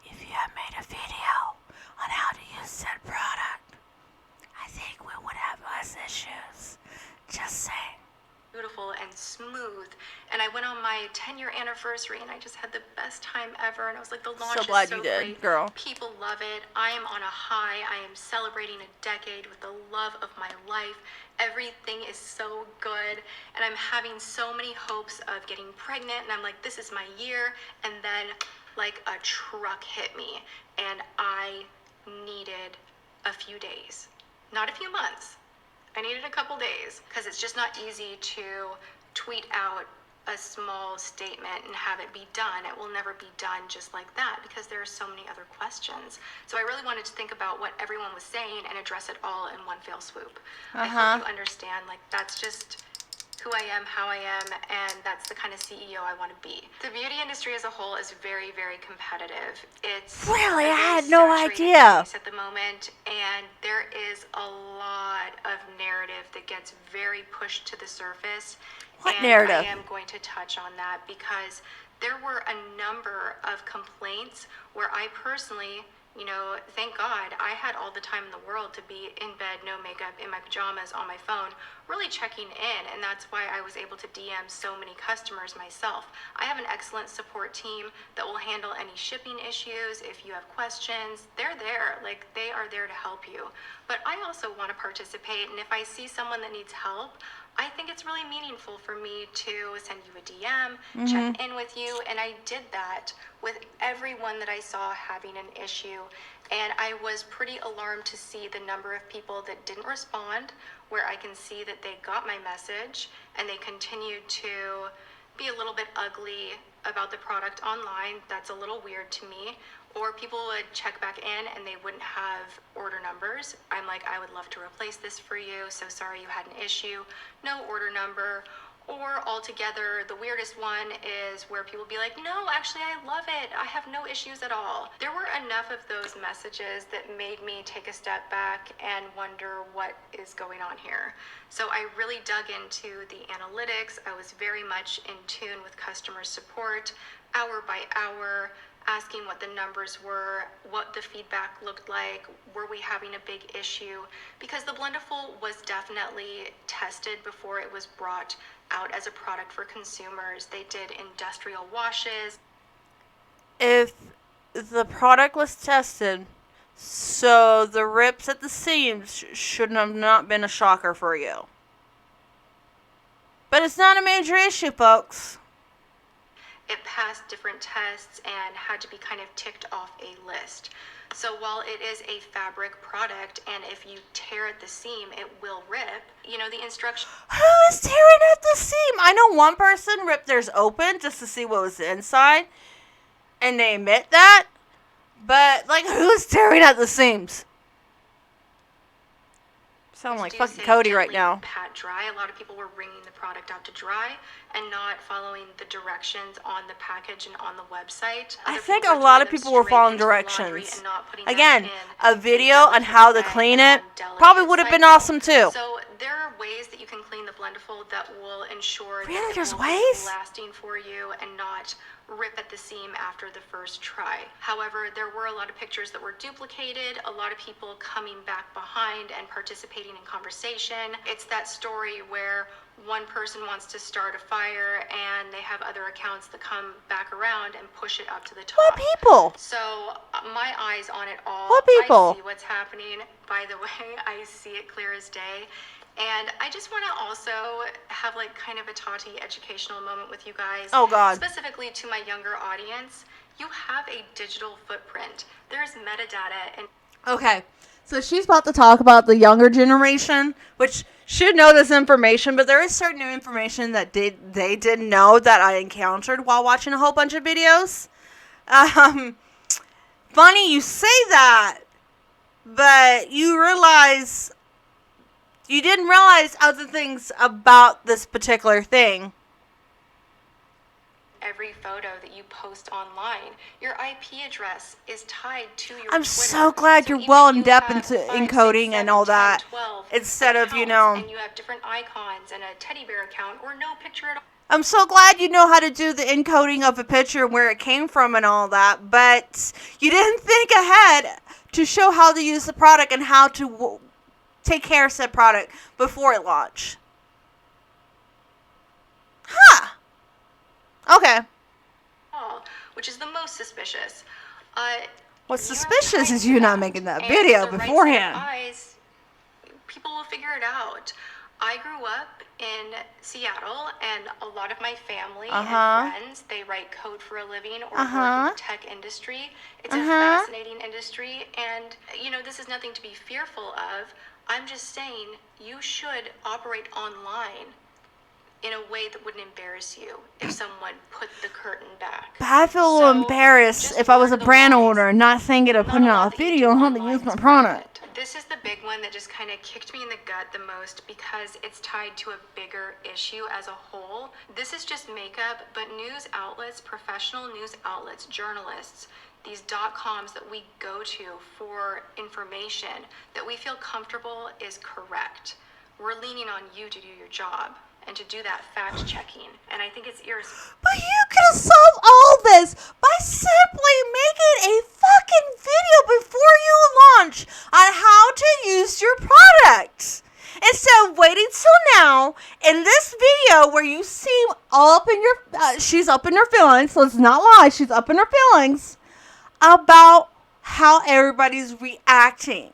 if you had made a video on how to use said product, I think we would have less issues. Just saying. beautiful and smooth. And I went on my 10-year anniversary and I just had the best time ever. And I was like, the launch So glad is so you did, great. girl. People love it. I am on a high. I am celebrating a decade with the love of my life. Everything is so good. And I'm having so many hopes of getting pregnant. And I'm like, this is my year. And then like a truck hit me. And I needed a few days, not a few months. I needed a couple days because it's just not easy to tweet out a small statement and have it be done. It will never be done just like that because there are so many other questions. So I really wanted to think about what everyone was saying and address it all in one fell swoop. I hope you understand, like, that's just who I am, how I am, and that's the kind of CEO I want to be. The beauty industry as a whole is very, very competitive. It's Really? a I very had no saturated idea. space at the moment, and there is a lot of narrative that gets very pushed to the surface. What and narrative? I am going to touch on that because there were a number of complaints where I personally, you know, thank God I had all the time in the world to be in bed, no makeup, in my pajamas, on my phone, really checking in. And that's why I was able to DM so many customers myself. I have an excellent support team that will handle any shipping issues. If you have questions, they're there. Like, they are there to help you. But I also want to participate. And if I see someone that needs help, I think it's really meaningful for me to send you a DM, check in with you, and I did that with everyone that I saw having an issue. And I was pretty alarmed to see the number of people that didn't respond, where I can see that they got my message and they continued to be a little bit ugly about the product online. That's a little weird to me. Or people would check back in and they wouldn't have order numbers. I'm like, I would love to replace this for you. So sorry you had an issue. No order number. Or altogether, the weirdest one is where people be like, no, actually, I love it. I have no issues at all. There were enough of those messages that made me take a step back and wonder what is going on here. So I really dug into the analytics. I was very much in tune with customer support, hour by hour, asking what the numbers were, what the feedback looked like, were we having a big issue? Because the Blendiful was definitely tested before it was brought out as a product for consumers. They did industrial washes. If the product was tested, so the rips at the seams shouldn't have not been a shocker for you. But it's not a major issue, folks. It passed different tests and had to be kind of ticked off a list. So while it is a fabric product, and if you tear at the seam, it will rip, you know, the instructions. Who is tearing at the seam? I know one person ripped theirs open just to see what was inside, and they admit that. But, like, who's tearing at the seams? Sound like fucking Cody right now. Pat dry. A lot of people were wringing the product out to dry and not following the directions on the package and on the website. I think a lot of people were following directions. Again, a video on how to clean it probably would have been awesome too. So there are ways that you can clean the Blendiful that will ensure Really? that it There's will ways? be lasting for you and not rip at the seam after the first try. However, there were a lot of pictures that were duplicated, a lot of people coming back behind and participating in conversation. It's that story where one person wants to start a fire and they have other accounts that come back around and push it up to the top. What people? So my eyes on it all. What people? I see what's happening. By the way, I see it clear as day. And I just want to also have like kind of a Tati educational moment with you guys. Oh, God. Specifically to my younger audience. You have a digital footprint. There's metadata and Okay, So she's about to talk about the younger generation, which should know this information, but there is certain new information that they didn't know that I encountered while watching a whole bunch of videos. Funny you say that, but you didn't realize other things about this particular thing. Every photo that you post online, your IP address is tied to your I'm Twitter. so glad you're well in depth into encoding and all that, instead of, and you have different icons and a teddy bear account or no picture at all. I'm so glad you know how to do the encoding of a picture and where it came from and all that, but you didn't think ahead to show how to use the product and how to take care of said product before it launched. Huh. Okay. Which is the most suspicious. What's suspicious is you not making that video beforehand. People will figure it out. I grew up in Seattle, and a lot of my family and friends, they write code for a living or work in the tech industry. It's a fascinating industry, and, this is nothing to be fearful of. I'm just saying you should operate online in a way that wouldn't embarrass you if someone put the curtain back. But I feel a little embarrassed if I was a brand owner not thinking of putting out a video on how to use my product. This is the big one that just kind of kicked me in the gut the most because it's tied to a bigger issue as a whole. This is just makeup, but news outlets, professional news outlets, journalists, these .coms that we go to for information that we feel comfortable is correct. We're leaning on you to do your job and to do that fact checking. And I think it's irresponsible. But you could have solved all this by simply making a fucking video before you launch on how to use your product. Instead of waiting till now, in this video where you seem all up in your, she's up in her feelings, so let's not lie, she's up in her feelings about how everybody's reacting.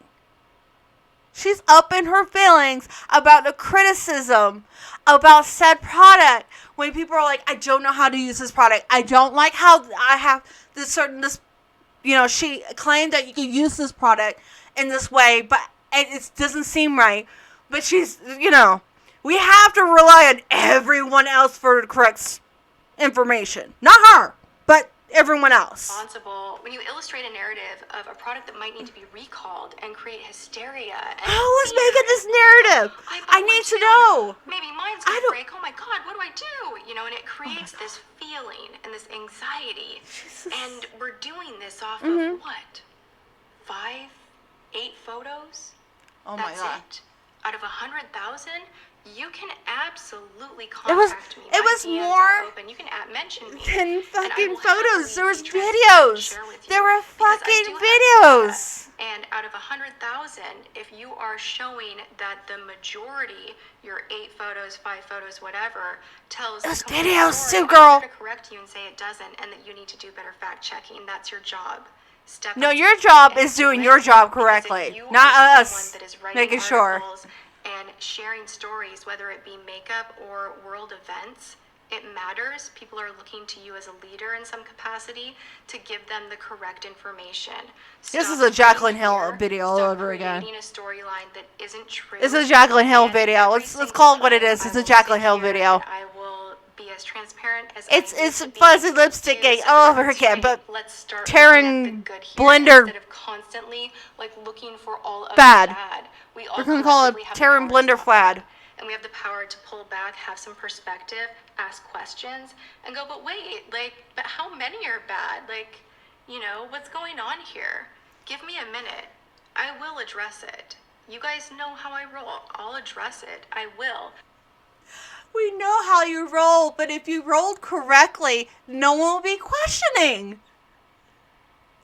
She's up in her feelings about the criticism about said product. When people are like, I don't know how to use this product. I don't like how I have this, she claimed that you can use this product in this way, but it doesn't seem right. But she's, we have to rely on everyone else for the correct information. Not her, but everyone else. Responsible when you illustrate a narrative of a product that might need to be recalled and create hysteria. And who was making this narrative? I need to know. Maybe mine's gonna break. Oh my God, what do I do? And it creates this feeling and this anxiety. Jesus. And we're doing this off of what? 5, 8 photos? Oh my God. It. Out of 100,000? You can absolutely contact me. It was more open. You can mention me. Than fucking photos. There was videos. There were fucking videos. And out of 100,000, if you are showing that the majority, your 8 photos, 5 photos, whatever, tells those the videos story, too, girl. I'm here to correct you and say it doesn't, and that you need to do better fact checking. That's your job. No, your job is doing your job correctly, not us making sure. And sharing stories, whether it be makeup or world events, it matters. People are looking to you as a leader in some capacity to give them the correct information. This is a Jaclyn Hill video all over again. A storyline that isn't true. This is a Jaclyn Hill video. Let's call it what it is. It's a Jaclyn Hill video. I will be as transparent as it's fuzzy lipsticking all over again, but tearing blender instead of constantly looking for all of bad. The bad. We're gonna call it tearing blender flad. And we have the power to pull back, have some perspective, ask questions, and go, but wait, but how many are bad? What's going on here? Give me a minute. I will address it. You guys know how I roll. I'll address it. I will. We know how you roll, but if you rolled correctly, no one will be questioning.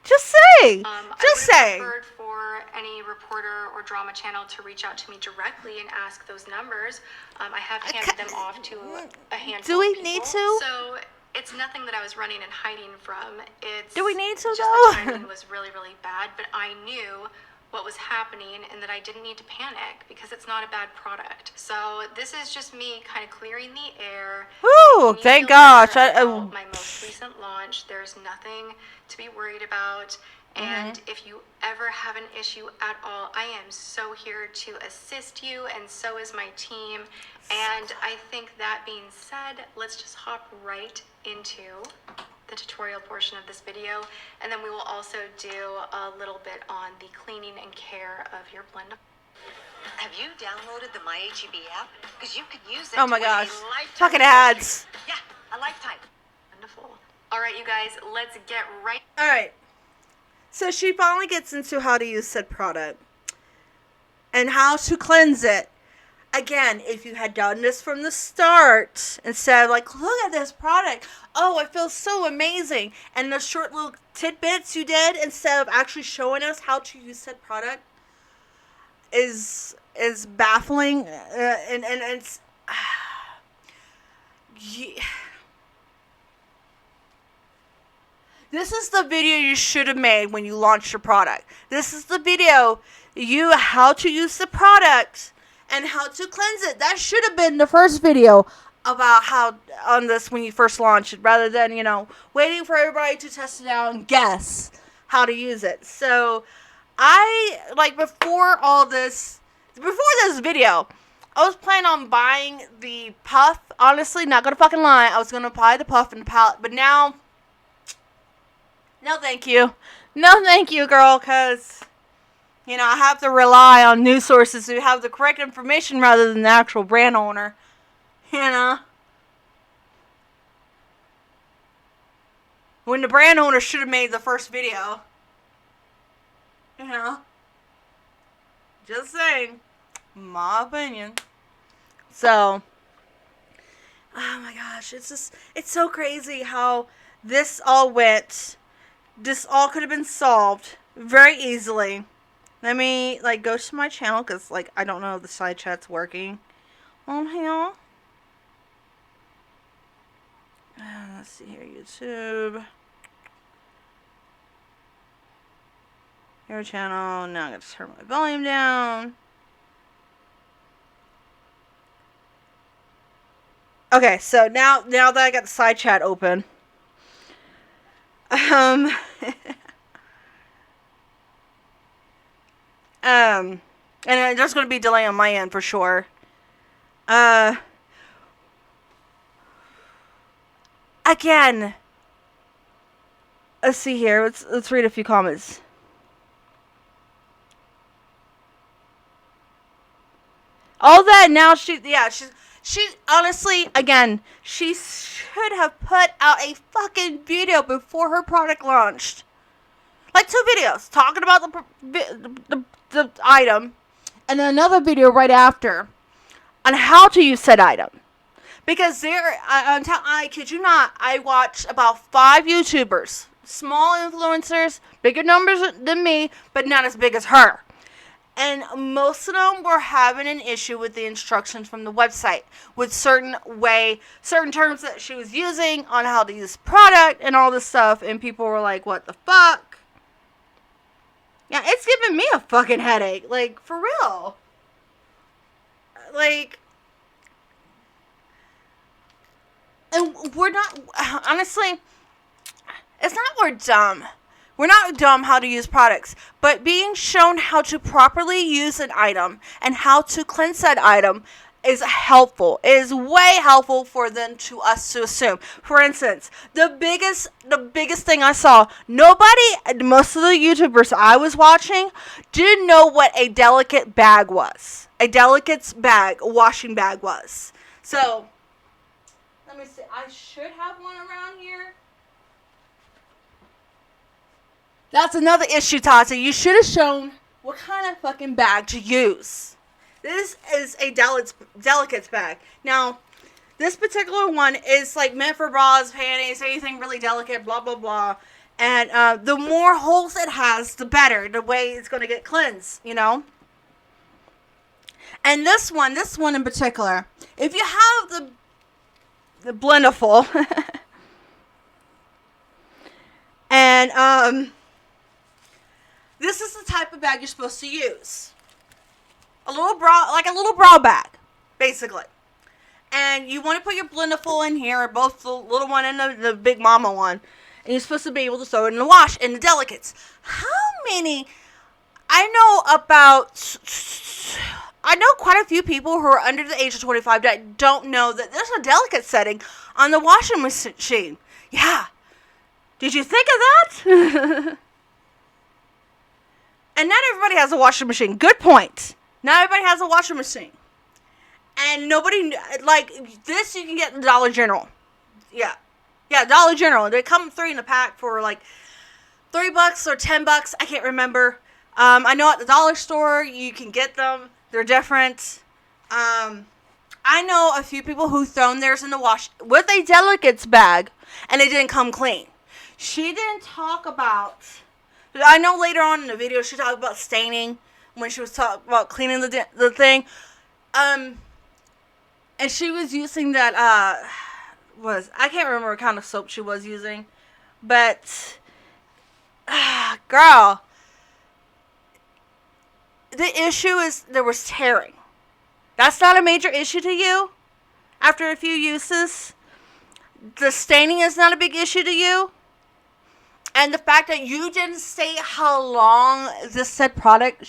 Just saying. Just saying. I would have preferred for any reporter or drama channel to reach out to me directly and ask those numbers. I have handed them off to a handful Do we of people. need to? So it's nothing that I was running and hiding from. Do we need to, just though? The timing was really, really bad, but I knew what was happening and that I didn't need to panic because it's not a bad product. So this is just me kind of clearing the air. Woo! Thank gosh. My most recent launch, there's nothing to be worried about. And if you ever have an issue at all, I am so here to assist you, and so is my team. And I think that being said, let's just hop right into the tutorial portion of this video, and then we will also do a little bit on the cleaning and care of your blend. Have you downloaded the MyHEB app? Because you could use it. Oh my to win a gosh. lifetime Fucking subscription. ads. Yeah, a lifetime. Wonderful. All right, you guys, let's get right. Alright. So she finally gets into how to use said product. And how to cleanse it. Again, if you had done this from the start, instead of like, look at this product. Oh, it feels so amazing. And the short little tidbits you did, instead of actually showing us how to use said product, is baffling. And it's... yeah. This is the video you should have made when you launched your product. This is the video how to use the product and how to cleanse it. That should have been the first video about how on this when you first launched it, rather than, waiting for everybody to test it out and guess how to use it. So before this video, I was planning on buying the puff. Honestly, not gonna fucking lie, I was gonna buy the puff and the palette, but now, no thank you. No thank you, girl, because, I have to rely on news sources who have the correct information rather than the actual brand owner. When the brand owner should have made the first video. Just saying. My opinion. So, oh my gosh, it's so crazy how this all went. This all could have been solved very easily. Let me, go to my channel, because, I don't know if the side chat's working on here. Let's see here, YouTube. Your channel. Now I got to turn my volume down. Okay, so now that I got the side chat open, and there's going to be delay on my end for sure. Again, let's see here. Let's read a few comments. All that now she honestly, again, she should have put out a fucking video before her product launched. 2 videos talking about the item, and then another video right after on how to use said item. Because I kid you not, I watch about 5 YouTubers, small influencers, bigger numbers than me, but not as big as her. And most of them were having an issue with the instructions from the website, with certain terms that she was using on how to use product and all this stuff, and people were like, what the fuck? Yeah, it's giving me a fucking headache, for real. And we're not, honestly, it's not we're dumb. We're not dumb how to use products, but being shown how to properly use an item and how to cleanse that item is helpful. It is way helpful for us to assume. For instance, the biggest thing I saw, most of the YouTubers I was watching didn't know what a delicate bag was. A delicate washing bag was. So, let me see. I should have one around here. That's another issue, Tati. You should have shown what kind of fucking bag to use. This is a delicates bag. Now, this particular one is meant for bras, panties, anything really delicate, blah, blah, blah. And the more holes it has, the better. The way it's going to get cleansed, And this one in particular, if you have the Blendiful, and this is the type of bag you're supposed to use. A little bra bag, basically. And you want to put your Blendiful in here, both the little one and the big mama one. and you're supposed to be able to throw it in the wash. And the delicates. How many? I know quite a few people who are under the age of 25 that don't know that there's a delicate setting on the washing machine. Yeah. Did you think of that? And not everybody has a washing machine. Good point. Not everybody has a washing machine. And nobody, like, this you can get in Dollar General. Yeah. Yeah, Dollar General. They come 3 in a pack for, like, $3 or $10. I can't remember. I know at the dollar store you can get them. They're different. I know a few people who thrown theirs in the wash with a delicates bag, and it didn't come clean. She didn't talk about... I know later on in the video she talked about staining when she was talking about cleaning the thing. And she was using that, I can't remember what kind of soap she was using. But, girl, the issue is there was tearing. That's not a major issue to you after a few uses. The staining is not a big issue to you. And the fact that you didn't say how long this said product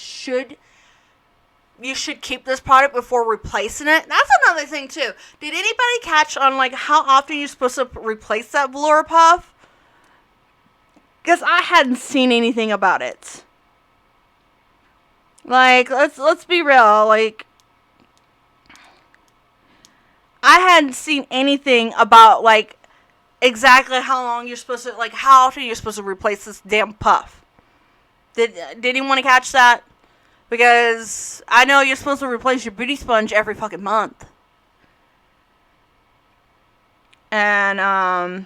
you should keep this product before replacing it. That's another thing too. Did anybody catch on like how often you're supposed to replace that velour puff? Because I hadn't seen anything about it. Like, let's be real. Like, I hadn't seen anything about like exactly how long you're supposed to, like, how often you're supposed to replace this damn puff. Did anyone catch that? Because I know you're supposed to replace your beauty sponge every fucking month. And,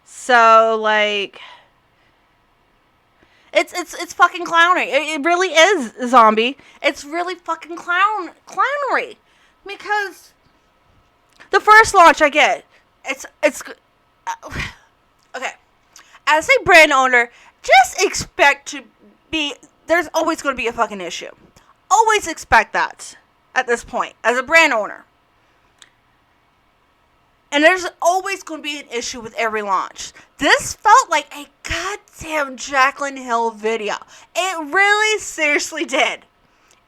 so, like, it's fucking clownery. It really is, zombie. It's really fucking clownery. Because the first launch I get, it's okay. As a brand owner, just expect to be, there's always going to be a fucking issue. Always expect that at this point, as a brand owner. And there's always going to be an issue with every launch. This felt like a goddamn Jaclyn Hill video. It really seriously did.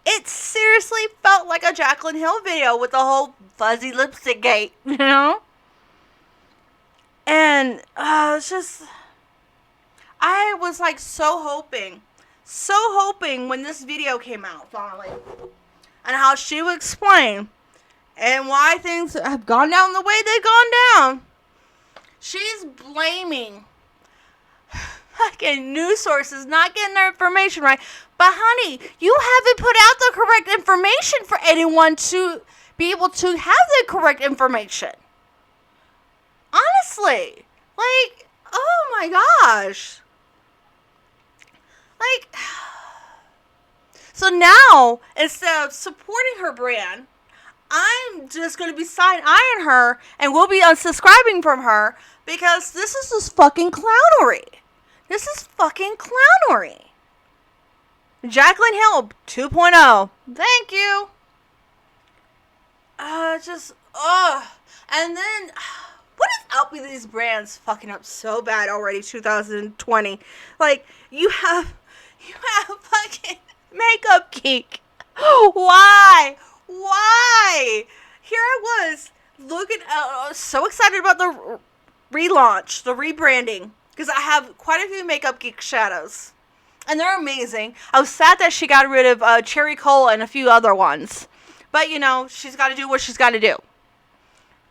It seriously felt like a Jaclyn Hill video with the whole fuzzy lipstick gate, you know? And it's just... I was like so hoping when this video came out, finally. And how she would explain... and why things have gone down the way they've gone down. She's blaming fucking news sources not getting their information right. But honey, you haven't put out the correct information for anyone to be able to have the correct information. Honestly. Like, oh my gosh. Like, so now, instead of supporting her brand, I'm just going to be side-eyeing her and will be unsubscribing from her because this is just fucking clownery. This is fucking clownery. Jaclyn Hill 2.0. Thank you. And then, what is up with these brands fucking up so bad already, 2020? Like, you have fucking Makeup Geek. Why? Why? Here I was looking, so excited about the relaunch, the rebranding, because I have quite a few Makeup Geek shadows, and they're amazing. I was sad that she got rid of Cherry Cola and a few other ones, but you know, she's got to do what she's got to do.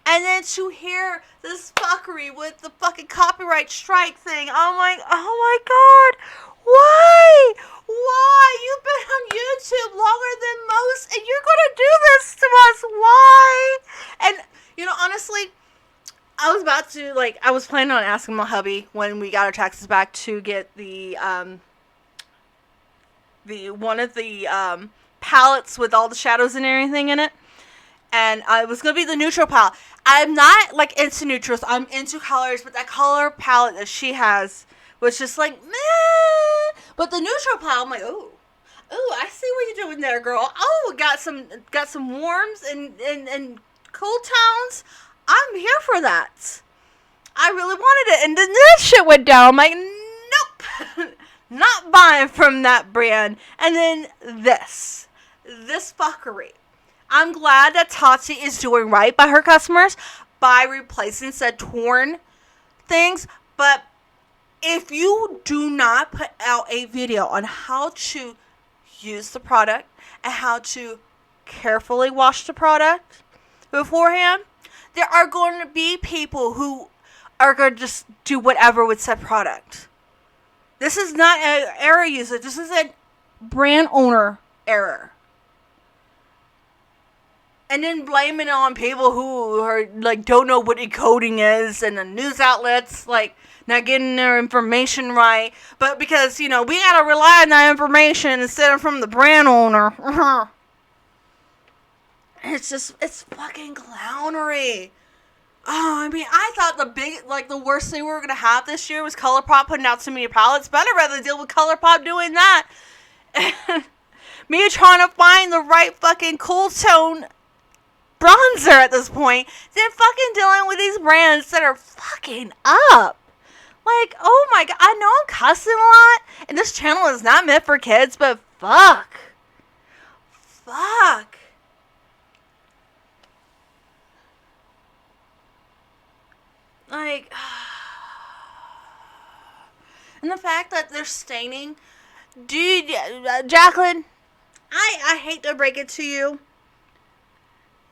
And then to hear this fuckery with the fucking copyright strike thing, I'm like, oh my god, why? Why? You've been on YouTube longer than most, and you're going to do this to us. Why? And, you know, honestly, I was about to, like, I was planning on asking my hubby when we got our taxes back to get the one of the palettes with all the shadows and everything in it. And it was going to be the neutral palette. I'm not, like, into neutrals. I'm into colors, but that color palette that she has was just like, meh. But the neutral palette, I'm like, ooh. Oh, I see what you're doing there, girl. Oh, got some warms and cool tones. I'm here for that. I really wanted it, and then this shit went down. I'm like, nope, not buying from that brand. And then this fuckery. I'm glad that Tati is doing right by her customers by replacing said torn things, but if you do not put out a video on how to use the product and how to carefully wash the product beforehand, there are going to be people who are going to just do whatever with said product. This is not an error user. This is a brand owner error. And then blaming it on people who are like don't know what encoding is, and the news outlets like not getting their information right. But because, we gotta rely on that information instead of from the brand owner. It's fucking clownery. Oh, I mean, I thought the worst thing we were gonna have this year was ColourPop putting out so many palettes. But I'd rather deal with ColourPop doing that. And me trying to find the right fucking cool tone bronzer at this point than fucking dealing with these brands that are fucking up. Like, oh my god, I know I'm cussing a lot, and this channel is not meant for kids, but fuck. Like, and the fact that they're staining, dude, Jacqueline, I hate to break it to you,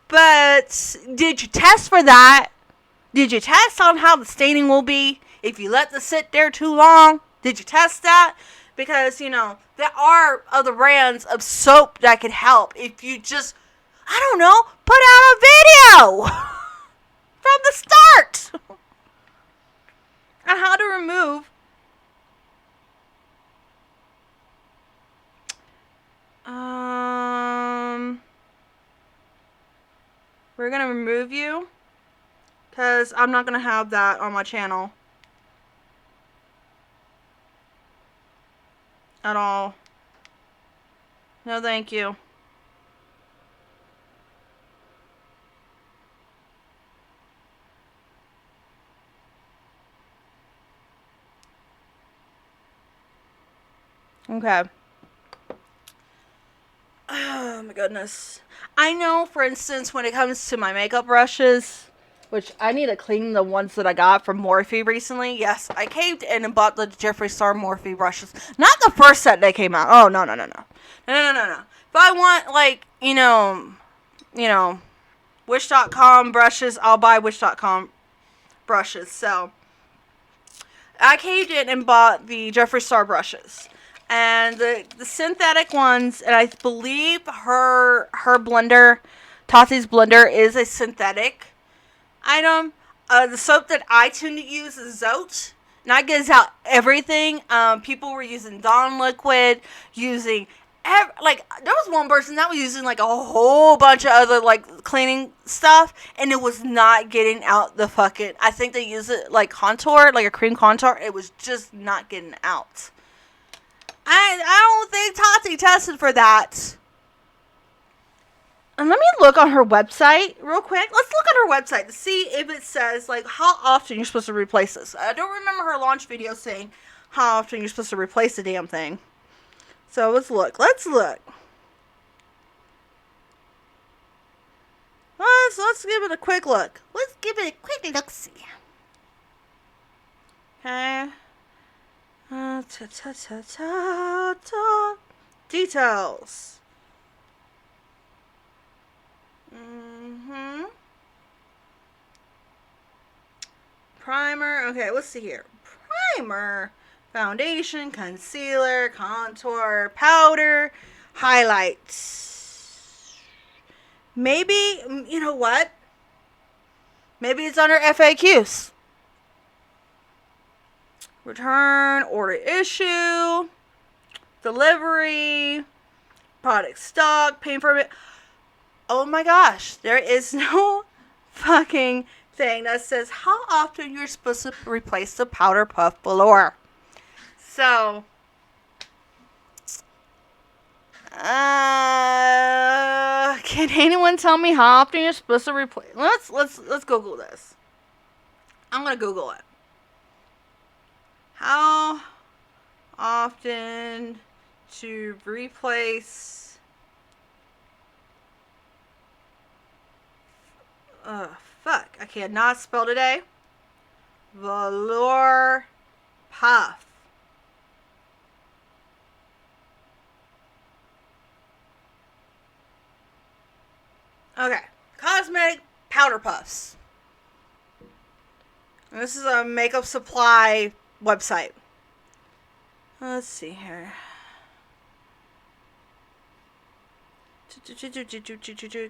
but did you test for that? Did you test on how the staining will be if you let this sit there too long? Did you test that? Because, there are other brands of soap that can help if you just, I don't know, put out a video from the start on how to remove we're going to remove you because I'm not going to have that on my channel at all. No, thank you. Okay. Oh my goodness. I know, for instance, when it comes to my makeup brushes, which I need to clean the ones that I got from Morphe recently. Yes, I caved in and bought the Jeffree Star Morphe brushes. Not the first set that came out. Oh, no. No. If I want, Wish.com brushes, I'll buy Wish.com brushes. So, I caved in and bought the Jeffree Star brushes. And the synthetic ones, and I believe her blender, Tati's blender, is a synthetic item. The soap that I tend to use is Zote, and that gives out everything. People were using Dawn liquid, using there was one person that was using a whole bunch of other cleaning stuff, and it was not getting out the fucking. I think they use it contour, a cream contour. It was just not getting out. I don't think Tati tested for that. And let me look on her website real quick. Let's look at her website to see if it says, how often you're supposed to replace this. I don't remember her launch video saying how often you're supposed to replace the damn thing. So, let's look. Let's give it a quick look. Let's give it a quick look-see. Okay. Details. Primer. Okay, let's see here. Primer, foundation, concealer, contour, powder, highlights. Maybe, you know what? Maybe it's under FAQs. Return, order issue, delivery, product stock, paying for it. Oh my gosh, there is no fucking thing that says how often you're supposed to replace the powder puff velour. So, Can anyone tell me how often you're supposed to replace? Let's Google this. I'm gonna Google it. How often to replace? Fuck! I cannot spell today. Velour puff. Okay, cosmetic powder puffs. This is a makeup supply website. Let's see here.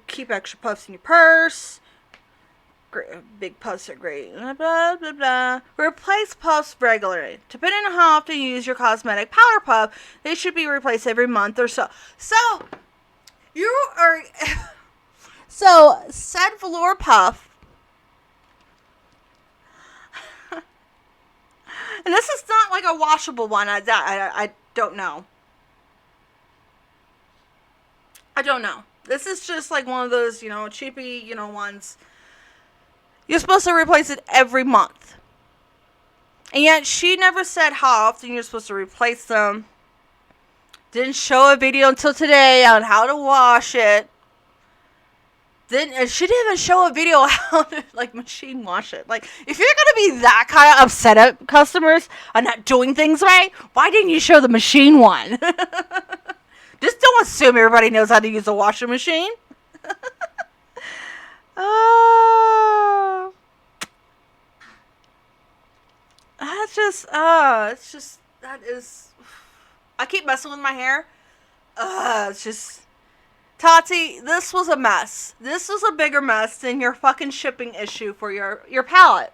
Keep extra puffs in your purse. Big puffs are great. Blah, blah, blah. Replace puffs regularly. Depending on how often you use your cosmetic powder puff, they should be replaced every month or so. So, you are... So, said velour puff. And this is not like a washable one. I don't know. I don't know. This is just like one of those, cheapy, ones. You're supposed to replace it every month. And yet, she never said how often you're supposed to replace them. Didn't show a video until today on how to wash it. She didn't even show a video how to, machine wash it. Like, if you're going to be that kind of upset at customers on not doing things right, why didn't you show the machine one? Just don't assume everybody knows how to use a washing machine. I keep messing with my hair. It's just... Tati, this was a mess. This was a bigger mess than your fucking shipping issue for your palette.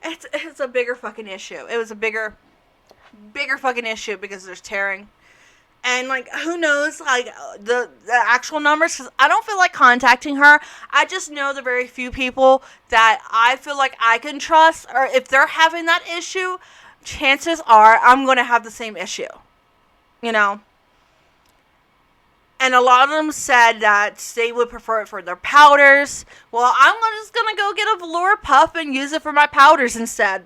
It's a bigger fucking issue. It was a bigger fucking issue because there's tearing. And, who knows, the actual numbers, because I don't feel like contacting her. I just know the very few people that I feel like I can trust, or if they're having that issue, chances are I'm going to have the same issue. And a lot of them said that they would prefer it for their powders. Well, I'm just going to go get a velour puff and use it for my powders instead.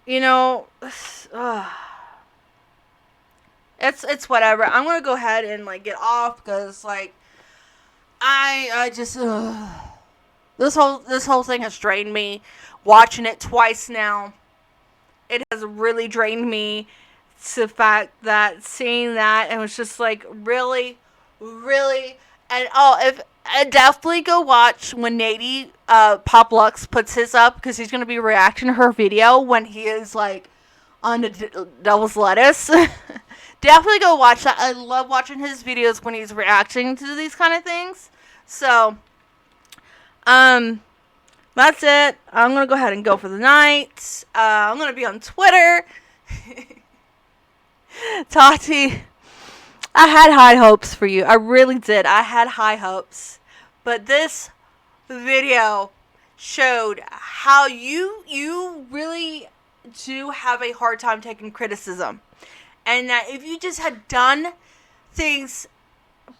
It's whatever. I'm going to go ahead and, get off because, I just, this whole thing has drained me. Watching it twice now, it has really drained me. To the fact that seeing that, it was just really, really, and if definitely go watch when Nady Pop Lux puts his up, because he's gonna be reacting to her video when he is on the devil's lettuce. Definitely go watch that. I love watching his videos when he's reacting to these kind of things. So, that's it. I'm gonna go ahead and go for the night. I'm gonna be on Twitter. Tati, I had high hopes for you. I really did. I had high hopes. But this video showed how you really do have a hard time taking criticism. And that if you just had done things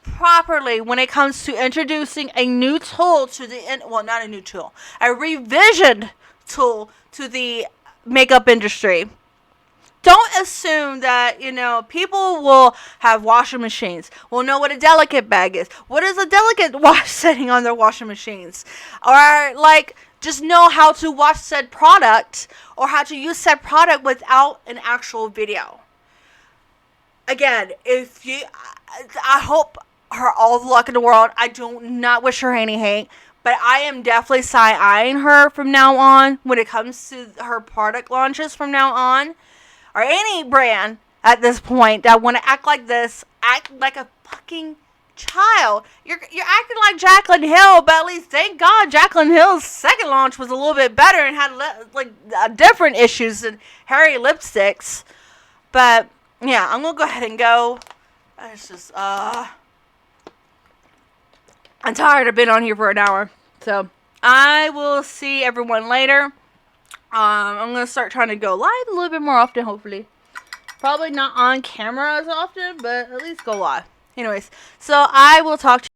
properly when it comes to introducing a new tool to not a new tool, a revisioned tool to the makeup industry. Don't assume that, people will have washing machines, will know what a delicate bag is. What is a delicate wash setting on their washing machines? Or, just know how to wash said product or how to use said product without an actual video. Again, I hope her all the luck in the world. I do not wish her any hate. But I am definitely side-eyeing her from now on when it comes to her product launches from now on. Or any brand at this point that want to act like this, act like a fucking child. You're acting like Jaclyn Hill, but at least thank God Jaclyn Hill's second launch was a little bit better and had different issues than hairy lipsticks. But yeah, I'm gonna go ahead and go. It's just I'm tired. I've been on here for an hour, so I will see everyone later. I'm going to start trying to go live a little bit more often, hopefully. Probably not on camera as often, but at least go live. Anyways, so I will talk to